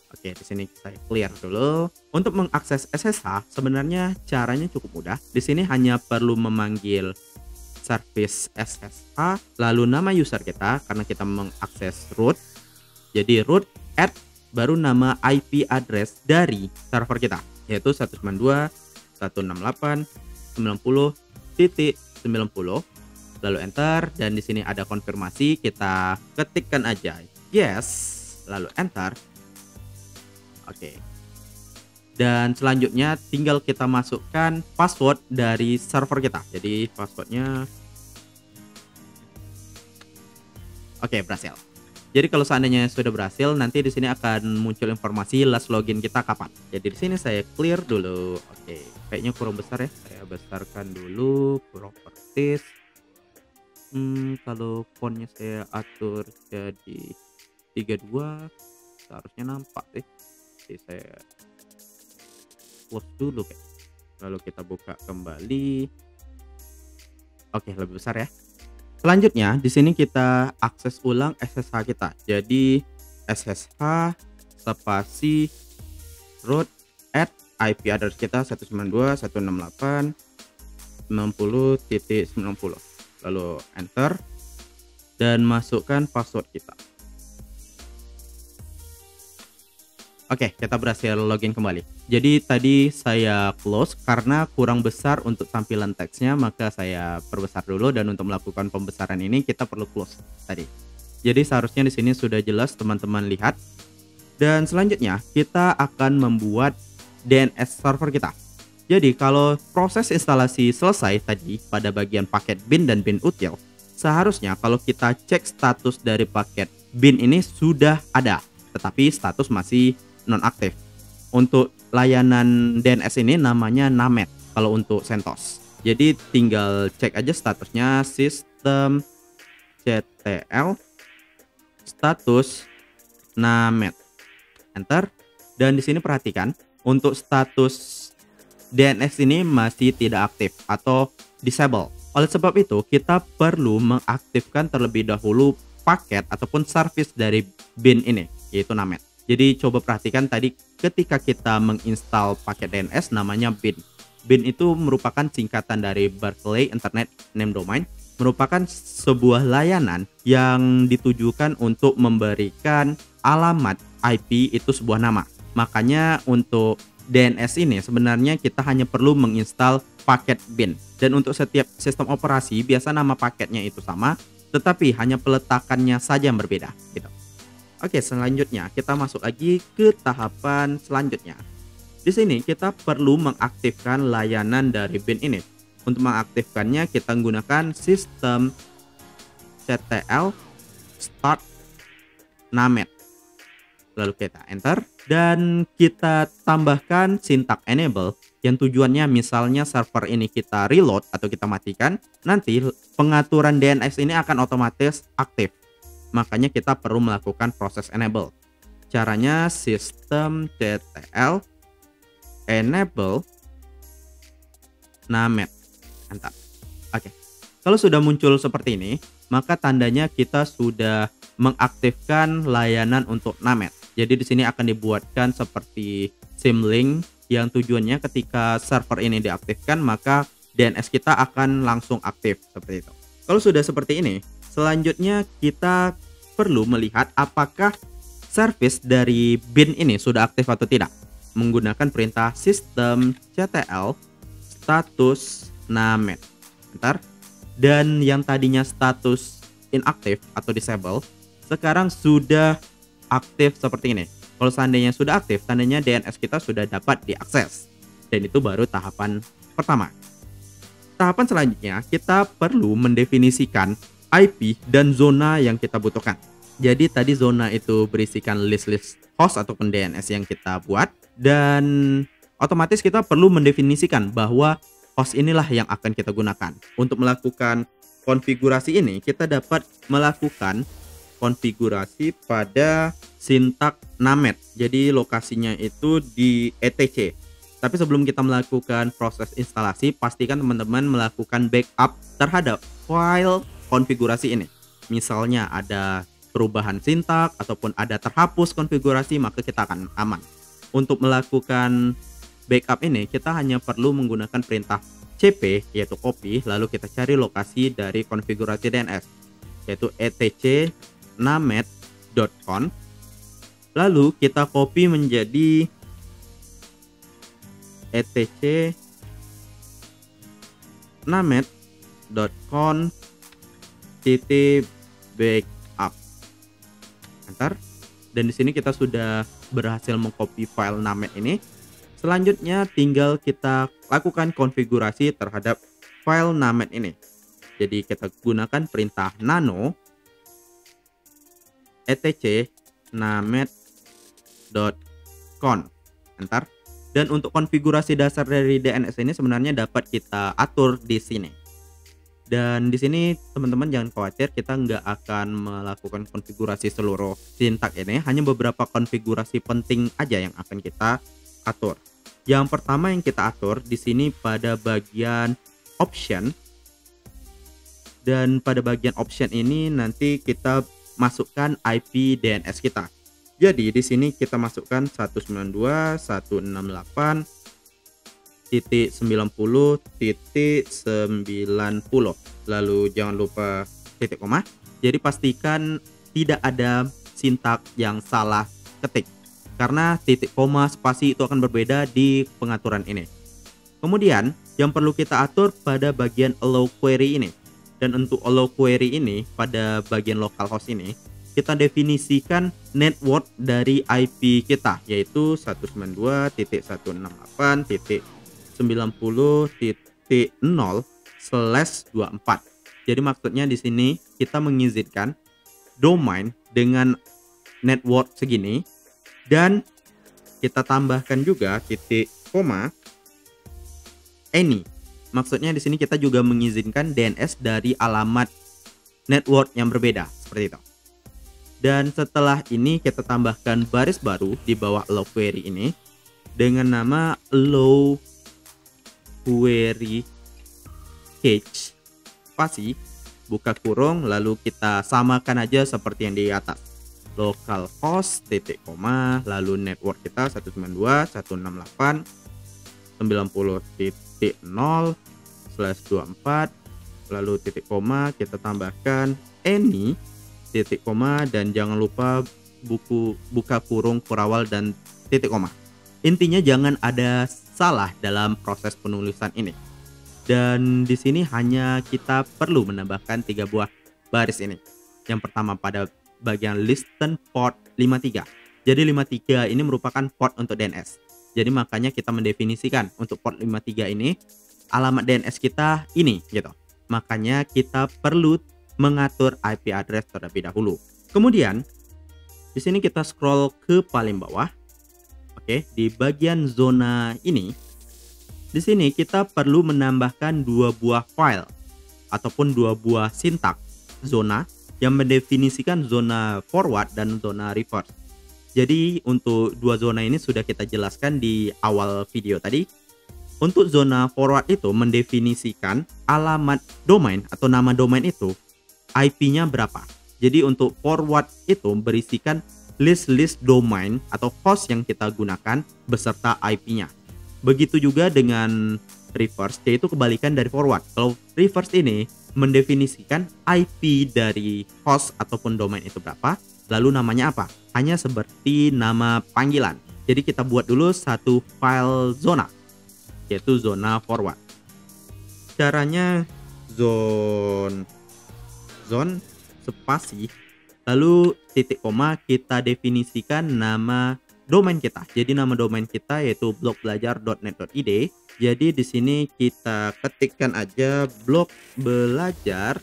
A: Oke, di sini saya clear dulu. Untuk mengakses SSH sebenarnya caranya cukup mudah. Di sini hanya perlu memanggil service SSH lalu nama user kita karena kita mengakses root. Jadi root add baru nama IP address dari server kita yaitu 192.168.90.90 lalu enter dan di sini ada konfirmasi, kita ketikkan aja yes lalu enter. Oke. Dan selanjutnya tinggal kita masukkan password dari server kita. Jadi passwordnya oke, berhasil. Jadi kalau seandainya sudah berhasil, nanti di sini akan muncul informasi last login kita kapan. Jadi di sini saya clear dulu. Oke, kayaknya kurang besar ya. Saya besarkan dulu properties. Kalau fontnya saya atur jadi 32, seharusnya nampak sih. Jadi saya close dulu kayak. Lalu kita buka kembali. Oke, lebih besar ya. Selanjutnya di sini kita akses ulang SSH kita. Jadi SSH spasi root add IP address kita 192.168.90.90. Lalu enter dan masukkan password kita. Oke, kita berhasil login kembali. Jadi tadi saya close karena kurang besar untuk tampilan teksnya, maka saya perbesar dulu dan untuk melakukan pembesaran ini kita perlu close tadi. Jadi seharusnya di sini sudah jelas teman-teman lihat. Dan selanjutnya kita akan membuat DNS server kita. Jadi kalau proses instalasi selesai tadi pada bagian paket bin dan bin util, seharusnya kalau kita cek status dari paket bin ini sudah ada, tetapi status masih nonaktif. Untuk layanan DNS ini namanya NAMET kalau untuk CentOS. Jadi tinggal cek aja statusnya sistem CTL status NAMET. Enter. Dan di sini perhatikan untuk status DNS ini masih tidak aktif atau disable. Oleh sebab itu kita perlu mengaktifkan terlebih dahulu paket ataupun service dari bin ini yaitu NAMET. Jadi coba perhatikan tadi ketika kita menginstal paket DNS namanya bin. Bin itu merupakan singkatan dari Berkeley Internet Name Domain, merupakan sebuah layanan yang ditujukan untuk memberikan alamat IP itu sebuah nama. Makanya untuk DNS ini sebenarnya kita hanya perlu menginstal paket bin. Dan untuk setiap sistem operasi biasa nama paketnya itu sama, tetapi hanya peletakannya saja yang berbeda gitu. Oke, selanjutnya kita masuk lagi ke tahapan selanjutnya. Di sini kita perlu mengaktifkan layanan dari bin ini. Untuk mengaktifkannya kita menggunakan sistem CTL start NAMET. Lalu kita enter dan kita tambahkan sintak enable yang tujuannya misalnya server ini kita reload atau kita matikan, nanti pengaturan DNS ini akan otomatis aktif. Makanya kita perlu melakukan proses enable. Caranya sistem CTL enable NAMET. Enter. Oke. Kalau sudah muncul seperti ini, maka tandanya kita sudah mengaktifkan layanan untuk NAMET. Jadi di sini akan dibuatkan seperti symlink yang tujuannya ketika server ini diaktifkan maka DNS kita akan langsung aktif seperti itu. Kalau sudah seperti ini, selanjutnya kita perlu melihat apakah service dari bin ini sudah aktif atau tidak. Menggunakan perintah sistem CTL status NAMET. Bentar. Dan yang tadinya status inaktif atau disable, sekarang sudah aktif seperti ini. Kalau seandainya sudah aktif, tandanya DNS kita sudah dapat diakses. Dan itu baru tahapan pertama. Tahapan selanjutnya, kita perlu mendefinisikan IP dan zona yang kita butuhkan. Jadi tadi zona itu berisikan list-list host ataupun DNS yang kita buat, dan otomatis kita perlu mendefinisikan bahwa host inilah yang akan kita gunakan. Untuk melakukan konfigurasi ini, kita dapat melakukan konfigurasi pada sintak namet. Jadi lokasinya itu di etc. Tapi sebelum kita melakukan proses instalasi, pastikan teman-teman melakukan backup terhadap file konfigurasi ini. Misalnya ada perubahan sintak ataupun ada terhapus konfigurasi, maka kita akan aman. Untuk melakukan backup ini, kita hanya perlu menggunakan perintah cp, yaitu copy, lalu kita cari lokasi dari konfigurasi DNS, yaitu etc namet.conf, lalu kita copy menjadi etc namet.conf backup, enter. Dan di sini kita sudah berhasil mengcopy file namet ini. Selanjutnya tinggal kita lakukan konfigurasi terhadap file namet ini. Jadi kita gunakan perintah nano etc namet.conf, enter. Dan untuk konfigurasi dasar dari DNS ini sebenarnya dapat kita atur di sini. Dan di sini teman-teman jangan khawatir, kita nggak akan melakukan konfigurasi seluruh sintak ini, hanya beberapa konfigurasi penting aja yang akan kita atur. Yang pertama yang kita atur di sini pada bagian option, dan pada bagian option ini nanti kita masukkan IP DNS kita. Jadi di sini kita masukkan 192.168.90.90. Lalu jangan lupa titik koma. Jadi pastikan tidak ada sintak yang salah ketik, karena titik koma spasi itu akan berbeda di pengaturan ini. Kemudian yang perlu kita atur pada bagian allow query ini. Dan untuk allow query ini pada bagian localhost ini, kita definisikan network dari IP kita, yaitu 192.168.90.0/24. Jadi maksudnya di sini kita mengizinkan domain dengan network segini, dan kita tambahkan juga titik koma any. Maksudnya di sini kita juga mengizinkan DNS dari alamat network yang berbeda, seperti itu. Dan setelah ini kita tambahkan baris baru di bawah allow query ini dengan nama allow query cache spasi buka kurung, lalu kita samakan aja seperti yang di atas. Localhost titik koma, lalu network kita 192.168.90/24, lalu titik koma, kita tambahkan any titik koma, dan jangan lupa buka kurung kurawal dan titik koma. Intinya jangan ada salah dalam proses penulisan ini. Dan di sini hanya kita perlu menambahkan 3 buah baris ini. Yang pertama pada bagian listen port 53. Jadi 53 ini merupakan port untuk DNS. Jadi makanya kita mendefinisikan untuk port 53 ini alamat DNS kita ini gitu. Makanya kita perlu mengatur IP address terlebih dahulu. Kemudian di sini kita scroll ke paling bawah. Oke, di bagian zona ini, di sini kita perlu menambahkan 2 buah file ataupun 2 buah sintak zona yang mendefinisikan zona forward dan zona reverse. Jadi untuk 2 zona ini sudah kita jelaskan di awal video tadi. Untuk zona forward itu mendefinisikan alamat domain atau nama domain itu IP-nya berapa. Jadi untuk forward itu berisikan list-list domain atau host yang kita gunakan beserta IP-nya. Begitu juga dengan reverse, yaitu kebalikan dari forward. Kalau reverse ini mendefinisikan IP dari host ataupun domain itu berapa, lalu namanya apa, hanya seperti nama panggilan. Jadi kita buat dulu satu file zona, yaitu zona forward. Caranya zone spasi, lalu titik koma, kita definisikan nama domain kita. Jadi nama domain kita yaitu blogbelajar.net.id. Jadi di sini kita ketikkan aja blogbelajar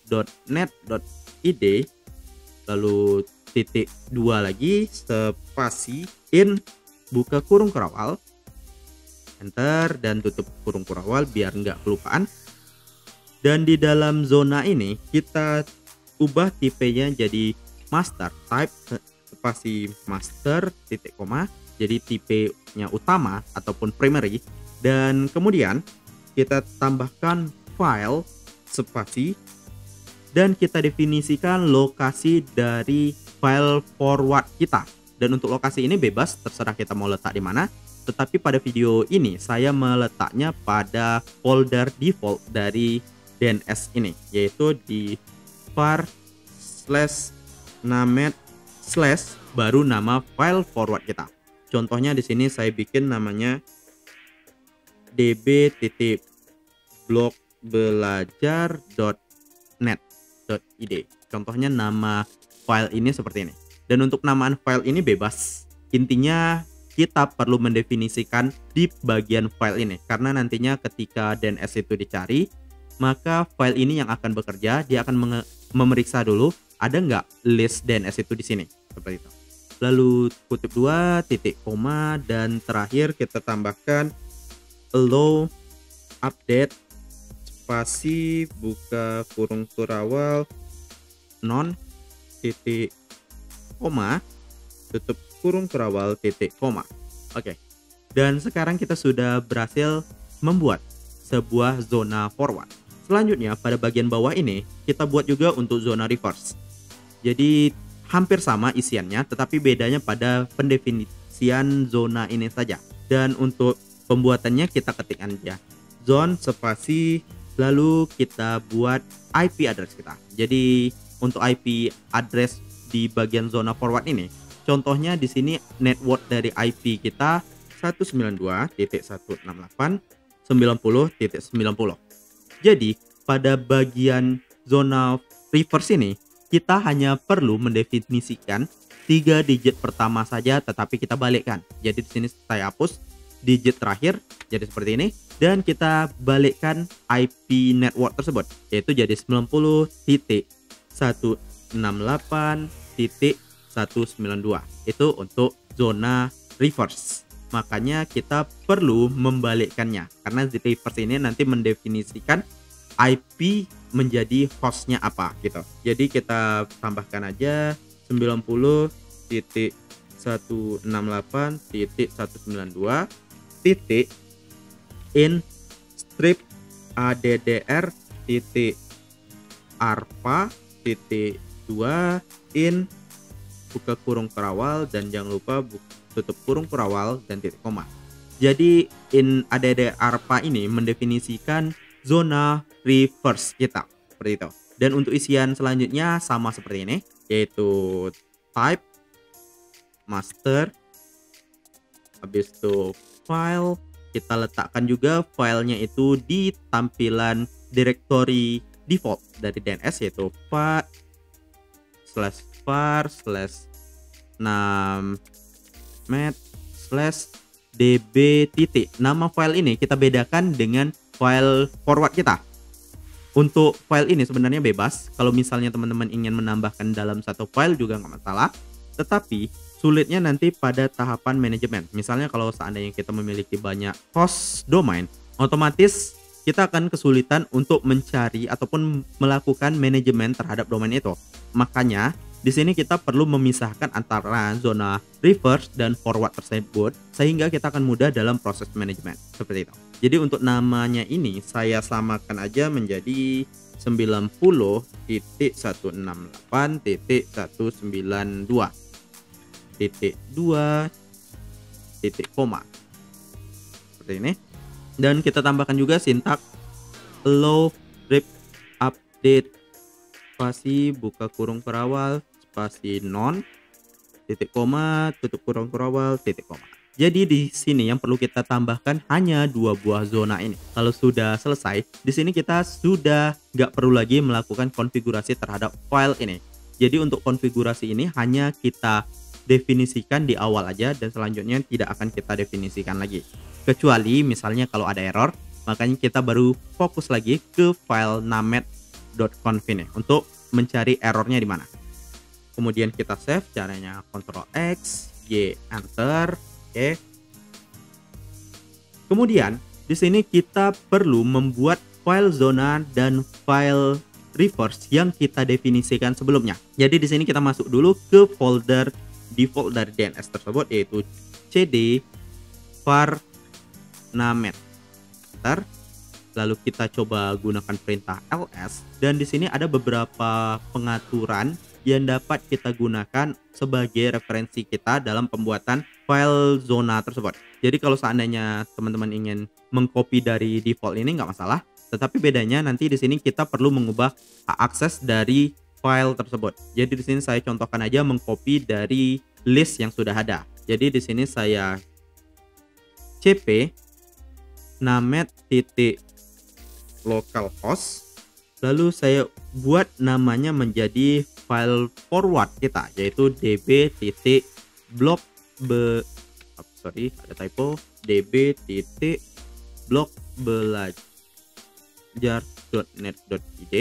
A: .net.id, lalu titik 2 lagi spasi in buka kurung kurawal, enter dan tutup kurung kurawal biar nggak kelupaan. Dan di dalam zona ini kita ubah tipenya jadi master, type spasi master titik koma, jadi tipenya utama ataupun primary. Dan kemudian kita tambahkan file spasi dan kita definisikan lokasi dari file forward kita. Dan untuk lokasi ini bebas, terserah kita mau letak di mana. Tetapi pada video ini saya meletaknya pada folder default dari DNS ini, yaitu di var/named/ baru nama file forward kita. Contohnya di sini saya bikin namanya db.blogbelajar.net.id. Contohnya nama file ini seperti ini. Dan untuk namaan file ini bebas. Intinya kita perlu mendefinisikan di bagian file ini, karena nantinya ketika DNS itu dicari, maka file ini yang akan bekerja. Dia akan memeriksa dulu ada nggak list DNS itu di sini, seperti itu. Lalu kutip 2 titik koma dan terakhir kita tambahkan allow update spasi buka kurung kurawal non titik koma tutup kurung kurawal titik koma. Oke. Dan sekarang kita sudah berhasil membuat sebuah zona forward. Selanjutnya pada bagian bawah ini kita buat juga untuk zona reverse. Jadi hampir sama isiannya, tetapi bedanya pada pendefinisian zona ini saja. Dan untuk pembuatannya kita ketikkan aja zone spasi, lalu kita buat IP address kita. Jadi untuk IP address di bagian zona forward ini, contohnya di sini network dari IP kita 192.168.90.90. Jadi pada bagian zona reverse ini kita hanya perlu mendefinisikan 3 digit pertama saja, tetapi kita balikkan. Jadi di sini saya hapus digit terakhir jadi seperti ini, dan kita balikkan IP network tersebut, yaitu jadi 90.168.192. Itu untuk zona reverse. Makanya kita perlu membalikkannya, karena di reverse ini nanti mendefinisikan IP menjadi hostnya apa gitu. Jadi kita tambahkan aja 90.168.192 titik in strip addr titik arpa titik 2 in buka kurung kurawal, dan jangan lupa tutup kurung kurawal dan titik koma. Jadi in addr arpa ini mendefinisikan zona reverse kita seperti itu. Dan untuk isian selanjutnya sama seperti ini, yaitu type master, habis itu file, kita letakkan juga filenya itu di tampilan directory default dari DNS, yaitu var/var/named/db titik. Nama file ini kita bedakan dengan file forward kita. Untuk file ini sebenarnya bebas. Kalau misalnya teman-teman ingin menambahkan dalam satu file juga nggak masalah. Tetapi sulitnya nanti pada tahapan manajemen. Misalnya kalau seandainya kita memiliki banyak host domain, otomatis kita akan kesulitan untuk mencari ataupun melakukan manajemen terhadap domain itu. Makanya di sini kita perlu memisahkan antara zona reverse dan forward tersebut, sehingga kita akan mudah dalam proses manajemen seperti itu. Jadi untuk namanya ini saya samakan aja menjadi 90.168.192.2 titik koma seperti ini. Dan kita tambahkan juga sintak allow rip update spasi buka kurung kurawal spasi non titik koma tutup kurung kurawal titik koma. Jadi di sini yang perlu kita tambahkan hanya 2 buah zona ini. Kalau sudah selesai, di sini kita sudah nggak perlu lagi melakukan konfigurasi terhadap file ini. Jadi untuk konfigurasi ini hanya kita definisikan di awal aja, dan selanjutnya tidak akan kita definisikan lagi. Kecuali misalnya kalau ada error, makanya kita baru fokus lagi ke file .conf ini untuk mencari errornya di mana. Kemudian kita save, caranya Ctrl X, Y, Enter. Oke. Kemudian di sini kita perlu membuat file zona dan file reverse yang kita definisikan sebelumnya. Jadi di sini kita masuk dulu ke folder default dari DNS tersebut, yaitu cd var named. Lalu kita coba gunakan perintah ls, dan di sini ada beberapa pengaturan yang dapat kita gunakan sebagai referensi kita dalam pembuatan file zona tersebut. Jadi kalau seandainya teman-teman ingin mengcopy dari default ini nggak masalah, tetapi bedanya nanti di sini kita perlu mengubah akses dari file tersebut. Jadi di sini saya contohkan aja mengcopy dari list yang sudah ada. Jadi di sini saya cp named localhost, lalu saya buat namanya menjadi file forward kita, yaitu db.block db.blockbelajar.net.id.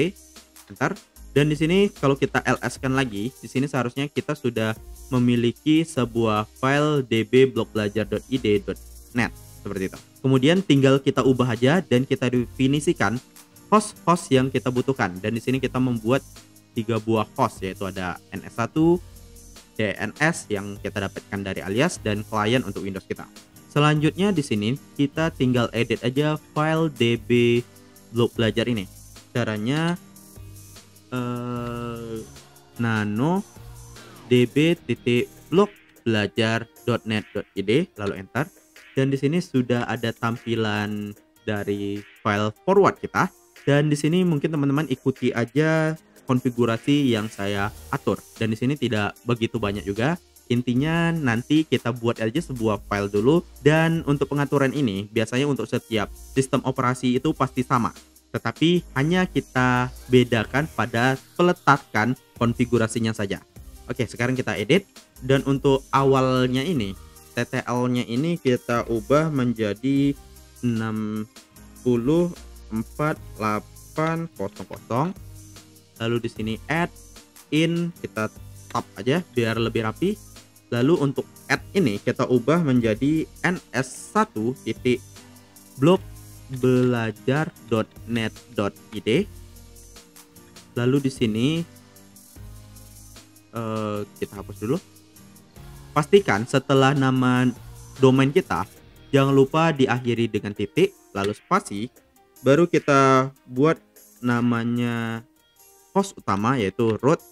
A: Enter. Dan di sini kalau kita ls kan lagi, di sini seharusnya kita sudah memiliki sebuah file db.blockbelajar.id.net seperti itu. Kemudian tinggal kita ubah aja dan kita definisikan host-host yang kita butuhkan. Dan di sini kita membuat 3 buah host, yaitu ada ns1, DNS yang kita dapatkan dari alias, dan klien untuk Windows kita. Selanjutnya di sini kita tinggal edit aja file db.blockbelajar ini. Caranya nano db.blockbelajar.net.id, lalu enter. Dan di sini sudah ada tampilan dari file forward kita. Dan di sini mungkin teman-teman ikuti aja konfigurasi yang saya atur. Dan di sini tidak begitu banyak juga. Intinya nanti kita buat aja sebuah file dulu. Dan untuk pengaturan ini biasanya untuk setiap sistem operasi itu pasti sama. Tetapi hanya kita bedakan pada peletakan konfigurasinya saja. Oke, sekarang kita edit. Dan untuk awalnya ini, TTL-nya ini kita ubah menjadi 604.800. Lalu di sini add in kita tap aja biar lebih rapi. Lalu untuk add ini kita ubah menjadi ns1.blockbelajar.net.id. Lalu di sini kita hapus dulu. Pastikan setelah nama domain kita jangan lupa diakhiri dengan titik lalu spasi, baru kita buat namanya host utama, yaitu root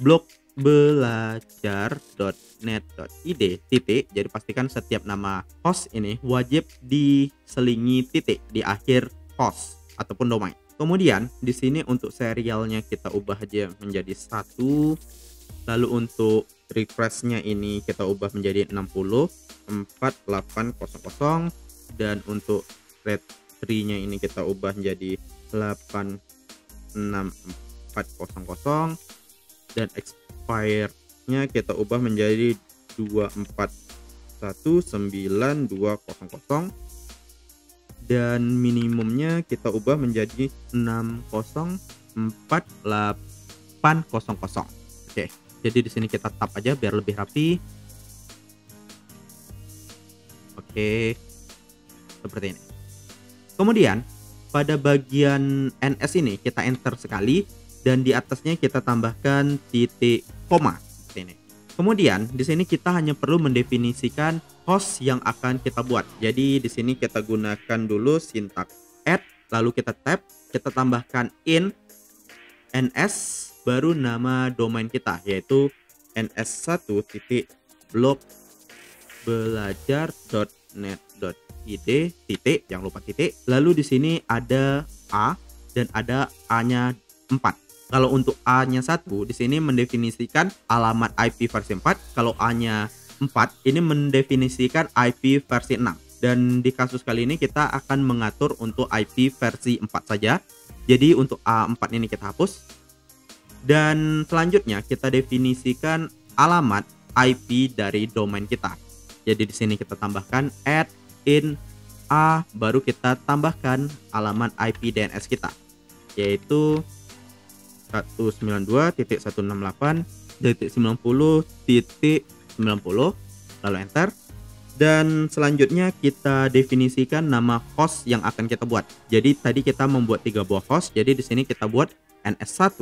A: blockbelajar.net.id titik. Jadi pastikan setiap nama host ini wajib diselingi titik di akhir host ataupun domain. Kemudian di sini untuk serialnya kita ubah aja menjadi 1. Lalu untuk refreshnya ini kita ubah menjadi 60.4800, dan untuk red3-nya ini kita ubah menjadi 86400, dan expire-nya kita ubah menjadi 2419.200, dan minimumnya kita ubah menjadi 604.800. Oke. Jadi di sini kita tap aja biar lebih rapi. Oke. Seperti ini. Kemudian pada bagian NS ini kita enter sekali, dan di atasnya kita tambahkan titik koma seperti ini. Kemudian di sini kita hanya perlu mendefinisikan host yang akan kita buat. Jadi di sini kita gunakan dulu sintaks add, lalu kita tab, kita tambahkan in ns, baru nama domain kita, yaitu ns1.blockbelajar.net.id titik, jangan lupa titik. Lalu di sini ada a dan ada a-nya 4. Kalau untuk a-nya 1 di sini mendefinisikan alamat IP versi 4, kalau a-nya 4 ini mendefinisikan IP versi 6. Dan di kasus kali ini kita akan mengatur untuk IP versi 4 saja. Jadi untuk A4 ini kita hapus. Dan selanjutnya kita definisikan alamat IP dari domain kita. Jadi di sini kita tambahkan add in a, baru kita tambahkan alamat IP DNS kita. yaitu 192.168.90.90, lalu enter. Dan selanjutnya kita definisikan nama host yang akan kita buat. Jadi tadi kita membuat 3 buah host, jadi di sini kita buat NS1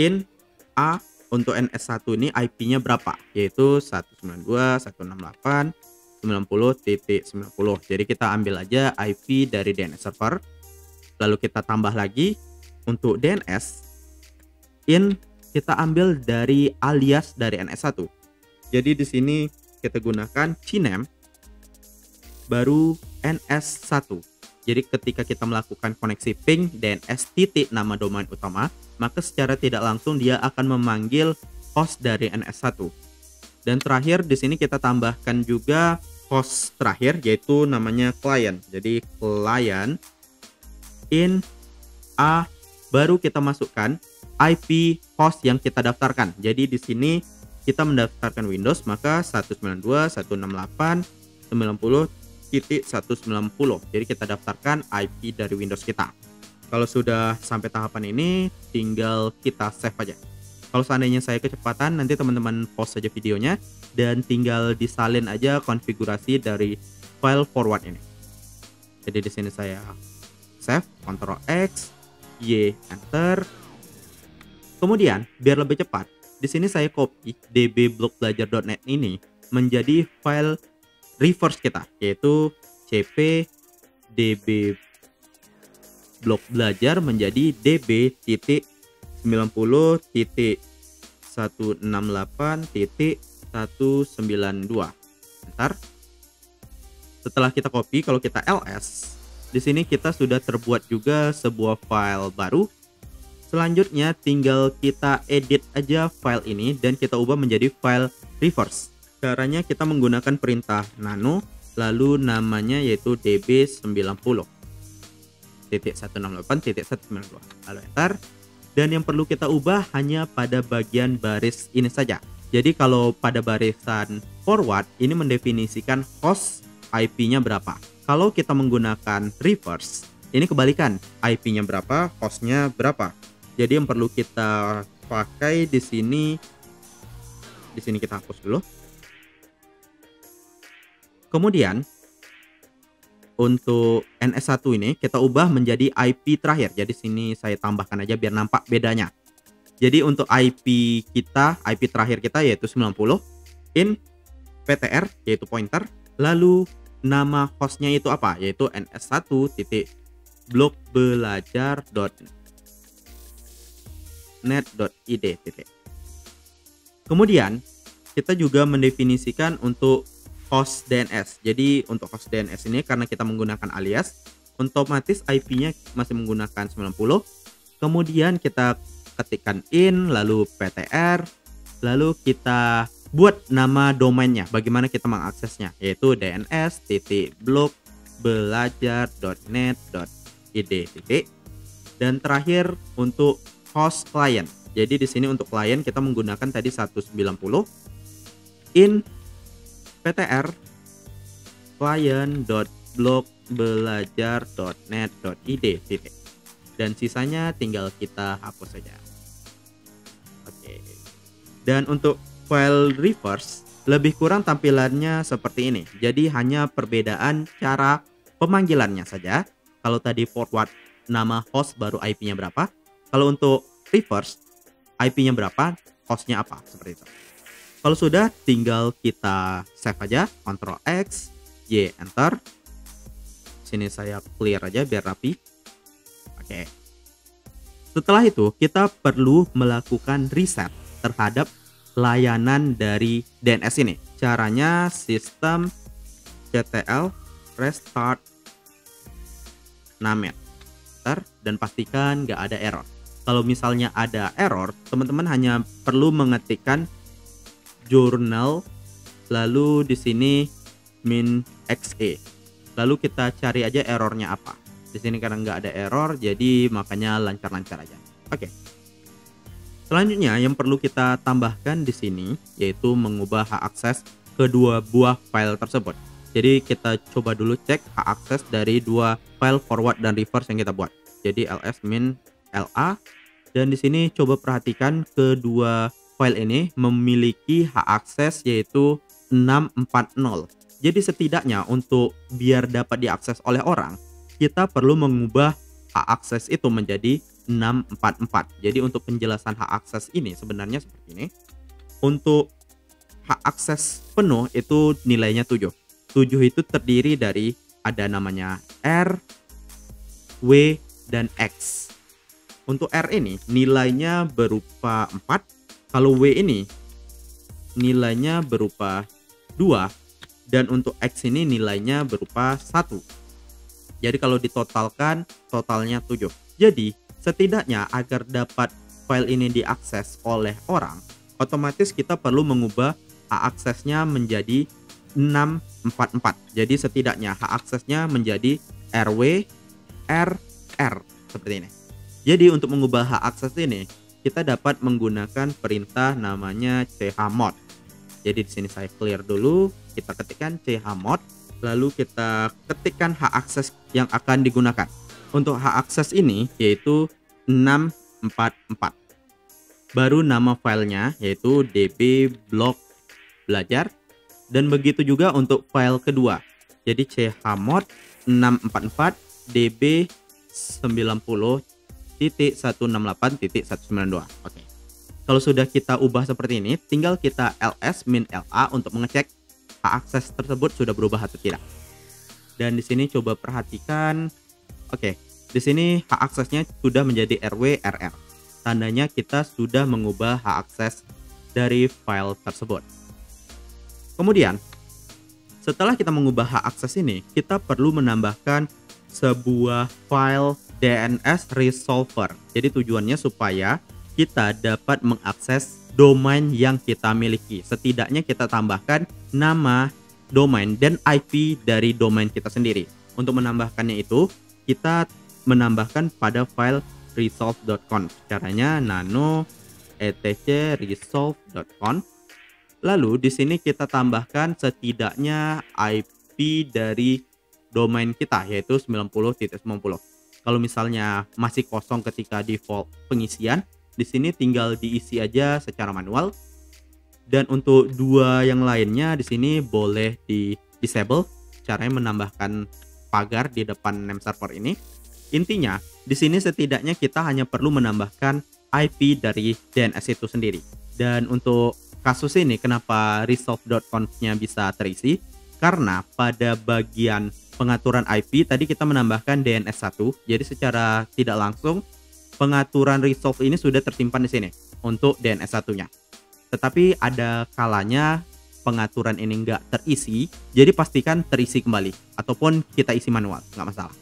A: in A. Untuk NS1 ini IP-nya berapa? Yaitu 192.168.90.90. Jadi kita ambil aja IP dari DNS server. Lalu kita tambah lagi untuk DNS in, kita ambil dari alias dari NS1. Jadi di sini kita gunakan cname baru NS1. Jadi ketika kita melakukan koneksi ping DNS titik nama domain utama, maka secara tidak langsung dia akan memanggil host dari NS1. Dan terakhir di sini kita tambahkan juga host terakhir, yaitu namanya client. Jadi client in A, baru kita masukkan IP host yang kita daftarkan. Jadi di sini kita mendaftarkan Windows, maka 192.168.90.190. Jadi kita daftarkan IP dari Windows kita. Kalau sudah sampai tahapan ini, tinggal kita save aja. Kalau seandainya saya kecepatan, nanti teman-teman pause saja videonya dan tinggal disalin aja konfigurasi dari file forward ini. Jadi di sini saya save, Ctrl X, Y, enter. Kemudian biar lebih cepat, di sini saya copy db-blockbelajar.net ini menjadi file reverse kita, yaitu cp db blok belajar menjadi db.168.192. Bentar. Setelah kita copy, kalau kita ls, di sini kita sudah terbuat juga sebuah file baru. Selanjutnya tinggal kita edit aja file ini dan kita ubah menjadi file reverse. Caranya kita menggunakan perintah nano, lalu namanya yaitu db90.168.192, lalu enter. Dan yang perlu kita ubah hanya pada bagian baris ini saja. Jadi kalau pada barisan forward ini mendefinisikan host IP-nya berapa. Kalau kita menggunakan reverse, ini kebalikan, IP-nya berapa, hostnya berapa. Jadi yang perlu kita pakai di sini kita hapus dulu. Kemudian untuk NS1 ini kita ubah menjadi IP terakhir. Jadi sini saya tambahkan aja biar nampak bedanya. Jadi untuk IP kita, IP terakhir kita yaitu 90 in PTR yaitu pointer, lalu nama hostnya itu apa? Yaitu ns1.blockbelajar.net.id. Kemudian kita juga mendefinisikan untuk host DNS. Jadi untuk host DNS ini karena kita menggunakan alias, otomatis IP-nya masih menggunakan 90. Kemudian kita ketikkan in, lalu PTR, lalu kita buat nama domainnya. Bagaimana kita mengaksesnya? Yaitu dns.blockbelajar.net.id. Dan terakhir untuk host client. Jadi di sini untuk client kita menggunakan tadi 190 in PTR client.blockbelajar.net.id. Dan sisanya tinggal kita hapus saja. Oke. Dan untuk file reverse lebih kurang tampilannya seperti ini. Jadi hanya perbedaan cara pemanggilannya saja. Kalau tadi forward nama host baru IP-nya berapa. Kalau untuk reverse IP-nya berapa, hostnya apa, seperti itu. Kalau sudah, tinggal kita save aja, Ctrl X, Y, enter. Sini saya clear aja biar rapi. Oke. Setelah itu, kita perlu melakukan reset terhadap layanan dari DNS ini. Caranya sistem ctl restart namet. Dan pastikan nggak ada error. Kalau misalnya ada error, teman-teman hanya perlu mengetikkan journal, lalu di sini -xe, lalu kita cari aja errornya apa. Di sini karena nggak ada error, jadi makanya lancar-lancar aja. Oke. Selanjutnya yang perlu kita tambahkan di sini yaitu mengubah hak akses kedua buah file tersebut. Jadi kita coba dulu cek hak akses dari dua file forward dan reverse yang kita buat. Jadi ls .la. Dan di sini coba perhatikan kedua file ini memiliki hak akses yaitu 640. Jadi setidaknya untuk biar dapat diakses oleh orang, kita perlu mengubah hak akses itu menjadi 644. Jadi untuk penjelasan hak akses ini sebenarnya seperti ini. Untuk hak akses penuh itu nilainya 7. 7 itu terdiri dari ada namanya R, W, dan X. Untuk R ini nilainya berupa 4. Kalau W ini nilainya berupa 2. Dan untuk X ini nilainya berupa 1. Jadi kalau ditotalkan totalnya 7. Jadi setidaknya agar dapat file ini diakses oleh orang, otomatis kita perlu mengubah hak aksesnya menjadi 644. Jadi setidaknya hak aksesnya menjadi RW, RR seperti ini. Jadi untuk mengubah hak akses ini, kita dapat menggunakan perintah namanya chmod. Jadi di sini saya clear dulu, kita ketikkan chmod, lalu kita ketikkan hak akses yang akan digunakan. Untuk hak akses ini yaitu 644. Baru nama filenya yaitu db blok belajar, dan begitu juga untuk file kedua. Jadi chmod 644 db 90.168.192. Oke. Kalau sudah kita ubah seperti ini, tinggal kita ls min la untuk mengecek hak akses tersebut sudah berubah atau tidak. Dan di sini coba perhatikan. Oke, di sini hak aksesnya sudah menjadi RW RR. Tandanya kita sudah mengubah hak akses dari file tersebut. Kemudian, setelah kita mengubah hak akses ini, kita perlu menambahkan sebuah file DNS resolver. Jadi tujuannya supaya kita dapat mengakses domain yang kita miliki. Setidaknya kita tambahkan nama domain dan IP dari domain kita sendiri. Untuk menambahkannya itu, kita menambahkan pada file resolve.conf. Caranya nano etc resolve.conf. Lalu di sini kita tambahkan setidaknya IP dari domain kita yaitu 90.90. Kalau misalnya masih kosong ketika default pengisian, di sini tinggal diisi aja secara manual. Dan untuk dua yang lainnya di sini boleh di disable. Caranya menambahkan pagar di depan name server ini. Intinya, di sini setidaknya kita hanya perlu menambahkan IP dari DNS itu sendiri. Dan untuk kasus ini kenapa resolve.conf-nya bisa terisi? Karena pada bagian pengaturan IP tadi kita menambahkan DNS 1. Jadi secara tidak langsung pengaturan resolve ini sudah tersimpan di sini untuk DNS 1-nya. Tetapi ada kalanya pengaturan ini nggak terisi, jadi pastikan terisi kembali ataupun kita isi manual, nggak masalah.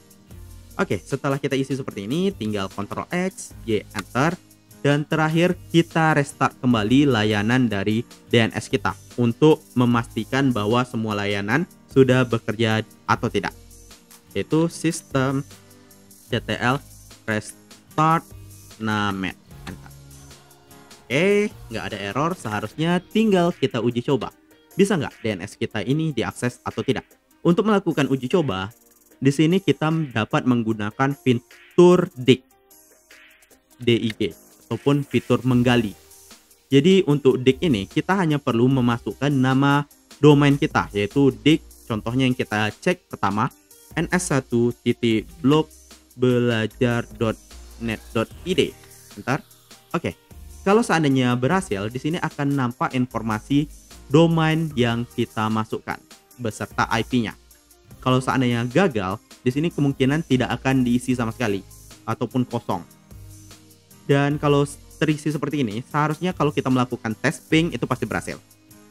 A: Oke, setelah kita isi seperti ini, tinggal Ctrl X, Y, Enter, dan terakhir kita restart kembali layanan dari DNS kita untuk memastikan bahwa semua layanan sudah bekerja atau tidak. Yaitu sistem ctl restart namet. Enter. Oke, nggak ada error, seharusnya tinggal kita uji coba. Bisa nggak DNS kita ini diakses atau tidak? Untuk melakukan uji coba, di sini kita dapat menggunakan fitur dig ataupun fitur menggali. Jadi untuk dig ini kita hanya perlu memasukkan nama domain kita yaitu dig. Contohnya yang kita cek pertama ns1.blokbelajar.net.id. Bentar. Oke. Kalau seandainya berhasil, di sini akan nampak informasi domain yang kita masukkan beserta IP-nya. Kalau seandainya gagal, di sini kemungkinan tidak akan diisi sama sekali ataupun kosong. Dan kalau terisi seperti ini, seharusnya kalau kita melakukan tes ping itu pasti berhasil.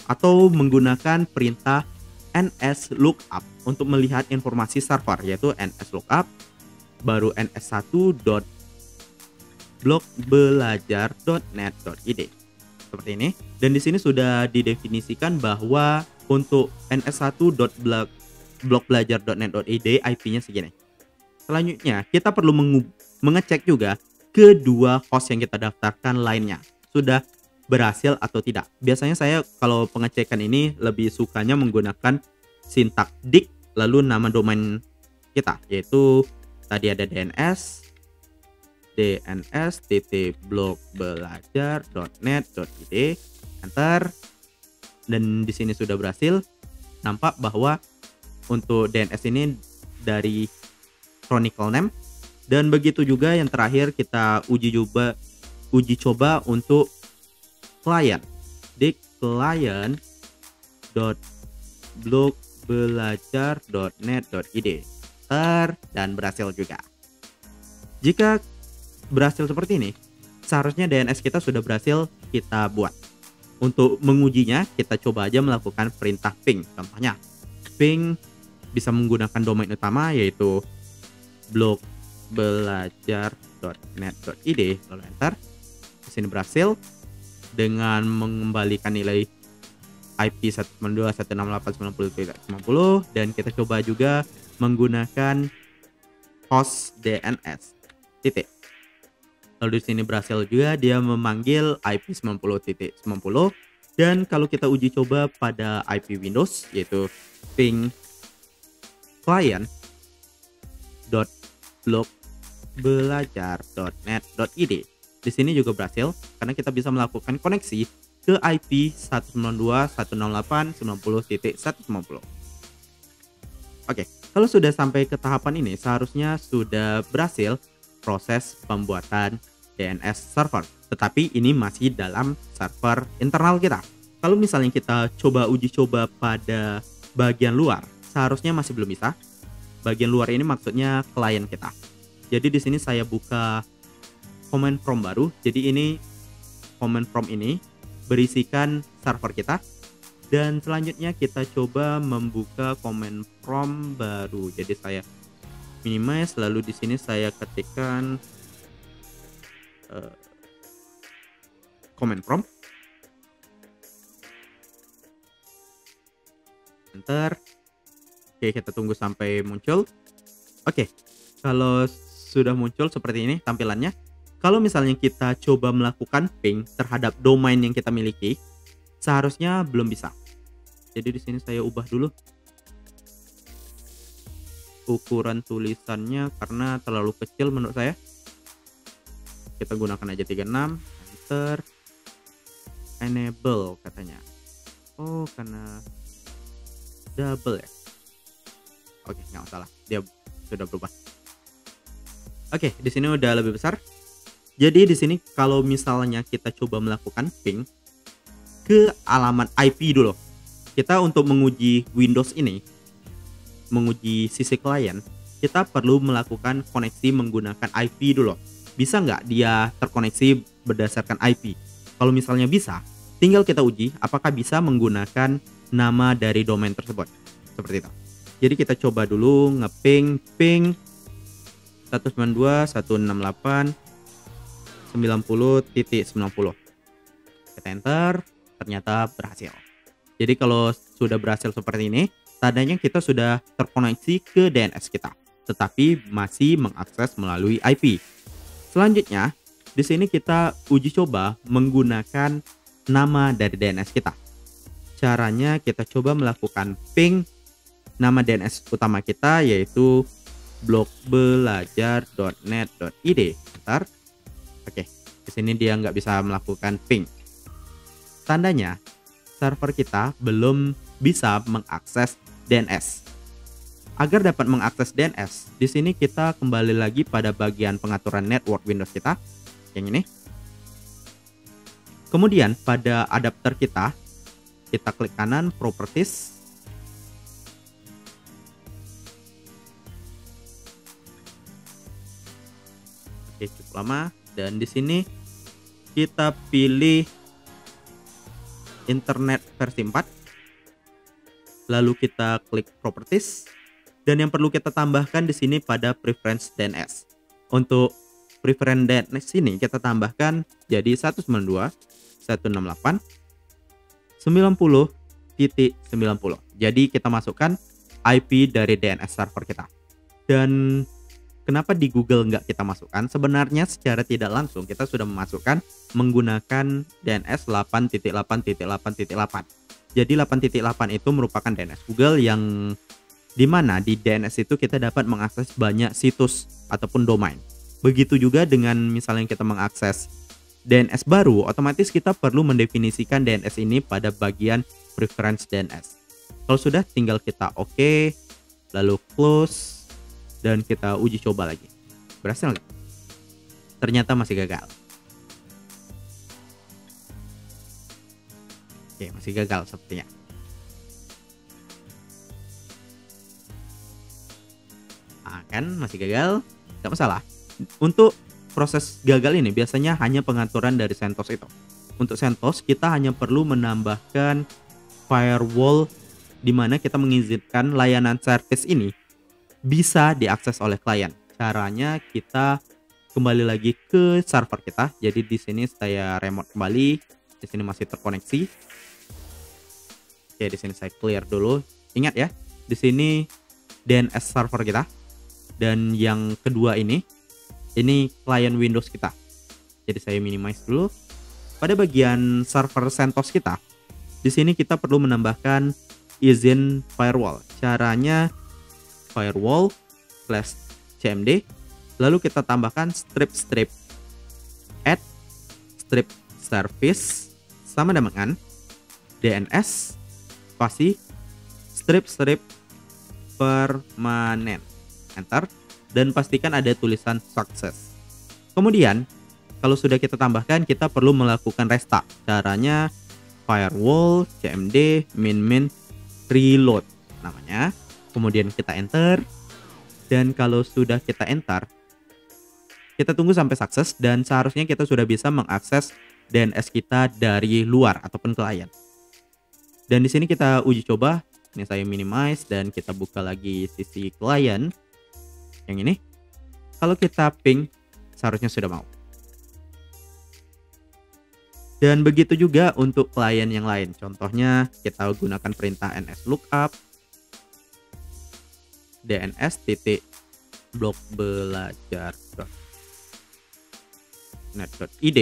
A: Atau menggunakan perintah nslookup untuk melihat informasi server yaitu nslookup baru ns1.blokbelajar.net.id seperti ini. Dan di sini sudah didefinisikan bahwa untuk ns1.blokbelajar.net.id IP-nya segini. Selanjutnya kita perlu mengecek juga kedua host yang kita daftarkan lainnya sudah berhasil atau tidak. Biasanya saya kalau pengecekan ini lebih sukanya menggunakan sintak dig lalu nama domain kita yaitu tadi ada DNS dns.blogbelajar.net.id, enter. Dan di sini sudah berhasil. Nampak bahwa untuk DNS ini dari Chronicle Name. Dan begitu juga yang terakhir kita uji coba untuk klien di client.blogbelajar.net.id, dan berhasil juga. Jika berhasil seperti ini, seharusnya DNS kita sudah berhasil kita buat. Untuk mengujinya, kita coba aja melakukan perintah ping. Contohnya, ping bisa menggunakan domain utama yaitu blogbelajar.net.id, lalu enter. Di sini berhasil dengan mengembalikan nilai IP 192.168.90.90, dan kita coba juga menggunakan host DNS titik. Lalu di sini berhasil juga dia memanggil IP 90.90, dan kalau kita uji coba pada IP Windows yaitu ping client.blogbelajar.net.id. Di sini juga berhasil karena kita bisa melakukan koneksi ke IP 192.168.90.190. Oke, kalau sudah sampai ke tahapan ini, seharusnya sudah berhasil proses pembuatan DNS server. Tetapi ini masih dalam server internal kita. Kalau misalnya kita coba uji coba pada bagian luar, seharusnya masih belum bisa. Bagian luar ini maksudnya klien kita. Jadi di sini saya buka command prompt baru. Jadi ini command prompt ini berisikan server kita. Dan selanjutnya kita coba membuka command prompt baru. Jadi saya minimize, lalu di sini saya ketikkan command prompt, enter. Oke, kita tunggu sampai muncul. Oke, kalau sudah muncul seperti ini tampilannya. Kalau misalnya kita coba melakukan ping terhadap domain yang kita miliki, seharusnya belum bisa. Jadi di sini saya ubah dulu ukuran tulisannya karena terlalu kecil menurut saya. Kita gunakan aja 36, enter, enable katanya. Oh, karena double ya. Oke, nggak masalah, dia sudah berubah. Oke, di sini udah lebih besar. Jadi di sini kalau misalnya kita coba melakukan ping ke alamat IP dulu. Kita untuk menguji Windows ini, menguji sisi klien, kita perlu melakukan koneksi menggunakan IP dulu. Bisa nggak dia terkoneksi berdasarkan IP? Kalau misalnya bisa, tinggal kita uji apakah bisa menggunakan nama dari domain tersebut. Seperti itu. Jadi kita coba dulu ngeping ping 192.168.90.90. Kita enter, ternyata berhasil. Jadi kalau sudah berhasil seperti ini, tandanya kita sudah terkoneksi ke DNS kita, tetapi masih mengakses melalui IP. Selanjutnya, di sini kita uji coba menggunakan nama dari DNS kita. Caranya kita coba melakukan ping nama DNS utama kita yaitu blogbelajar.net.id. Bentar. Oke, di sini dia nggak bisa melakukan ping. Tandanya server kita belum bisa mengakses DNS. Agar dapat mengakses DNS, di sini kita kembali lagi pada bagian pengaturan network Windows kita, yang ini. Kemudian pada adapter kita klik kanan properties. Oke, cukup lama. Dan di sini kita pilih internet versi 4. Lalu kita klik properties. Dan yang perlu kita tambahkan di sini pada preference DNS. Untuk preference DNS ini kita tambahkan jadi 192.168.90.90. Jadi kita masukkan IP dari DNS server kita. Dan kenapa di Google nggak kita masukkan? Sebenarnya secara tidak langsung kita sudah memasukkan menggunakan DNS 8.8.8.8. Jadi 8.8 itu merupakan DNS Google yang dimana di DNS itu kita dapat mengakses banyak situs ataupun domain. Begitu juga dengan misalnya kita mengakses DNS baru, otomatis kita perlu mendefinisikan DNS ini pada bagian preference DNS. Kalau sudah, tinggal kita oke, lalu close, dan kita uji coba lagi. Berhasil nggak? Ternyata masih gagal. Oke, masih gagal sepertinya. Nah, kan masih gagal, nggak masalah. Untuk proses gagal ini biasanya hanya pengaturan dari CentOS itu. Untuk CentOS kita hanya perlu menambahkan firewall di mana kita mengizinkan layanan service ini bisa diakses oleh klien. Caranya kita kembali lagi ke server kita. Jadi di sini saya remote kembali. Di sini masih terkoneksi. Oke, di sini saya clear dulu. Ingat ya, di sini DNS server kita. Dan yang kedua ini klien Windows kita. Jadi saya minimize dulu. Pada bagian server CentOS kita, di sini kita perlu menambahkan izin firewall. Caranya firewall/cmd, lalu kita tambahkan strip add strip service sama dengan DNS spasi strip permanen. Enter. Dan pastikan ada tulisan sukses. Kemudian, kalau sudah kita tambahkan, kita perlu melakukan restart. Caranya firewall cmd min reload namanya. Kemudian kita enter. Dan kalau sudah kita enter, kita tunggu sampai sukses dan seharusnya kita sudah bisa mengakses DNS kita dari luar ataupun klien. Dan di sini kita uji coba. Ini saya minimize dan kita buka lagi sisi klien. Yang ini, kalau kita ping, seharusnya sudah mau. Dan begitu juga untuk klien yang lain. Contohnya, kita gunakan perintah nslookup dns.blockbelajar.net.id.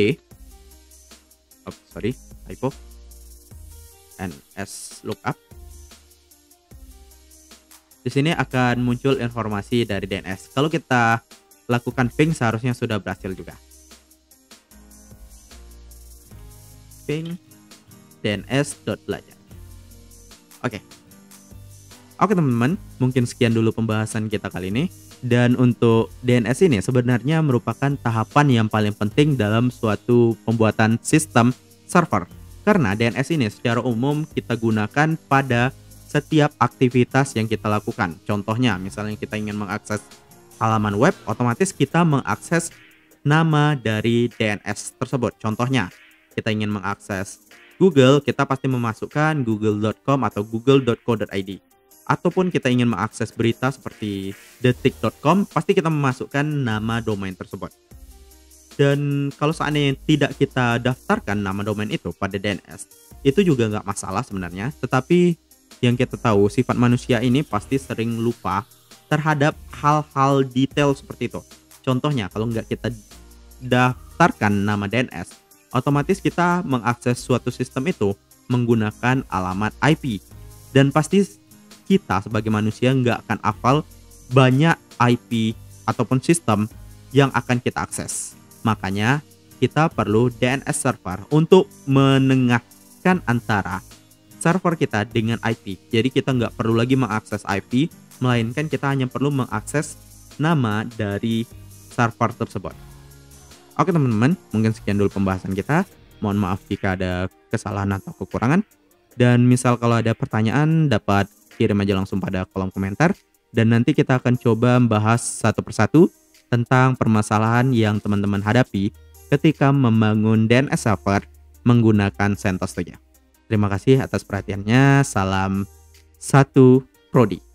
A: Oh, sorry, typo. nslookup. Di sini akan muncul informasi dari DNS. Kalau kita lakukan ping, seharusnya sudah berhasil juga. Ping dns.belajar. Oke, teman-teman, mungkin sekian dulu pembahasan kita kali ini. Dan untuk DNS ini sebenarnya merupakan tahapan yang paling penting dalam suatu pembuatan sistem server. Karena DNS ini secara umum kita gunakan pada setiap aktivitas yang kita lakukan. Contohnya, misalnya kita ingin mengakses halaman web, otomatis kita mengakses nama dari DNS tersebut. Contohnya, kita ingin mengakses Google, kita pasti memasukkan google.com atau google.co.id. Ataupun kita ingin mengakses berita seperti detik.com, pasti kita memasukkan nama domain tersebut. Dan kalau seandainya tidak kita daftarkan nama domain itu pada DNS, itu juga nggak masalah sebenarnya. Tetapi yang kita tahu, sifat manusia ini pasti sering lupa terhadap hal-hal detail seperti itu. Contohnya, kalau nggak kita daftarkan nama DNS, otomatis kita mengakses suatu sistem itu menggunakan alamat IP. Dan pasti kita sebagai manusia nggak akan hafal banyak IP ataupun sistem yang akan kita akses. Makanya kita perlu DNS server untuk menengahkan antara server kita dengan IP. Jadi kita nggak perlu lagi mengakses IP, melainkan kita hanya perlu mengakses nama dari server tersebut. Oke teman-teman, mungkin sekian dulu pembahasan kita. Mohon maaf jika ada kesalahan atau kekurangan. Dan misal kalau ada pertanyaan, dapat kirim aja langsung pada kolom komentar. Dan nanti kita akan coba membahas satu persatu tentang permasalahan yang teman-teman hadapi ketika membangun DNS server menggunakan CentOS saja. Terima kasih atas perhatiannya. Salam satu Prodi.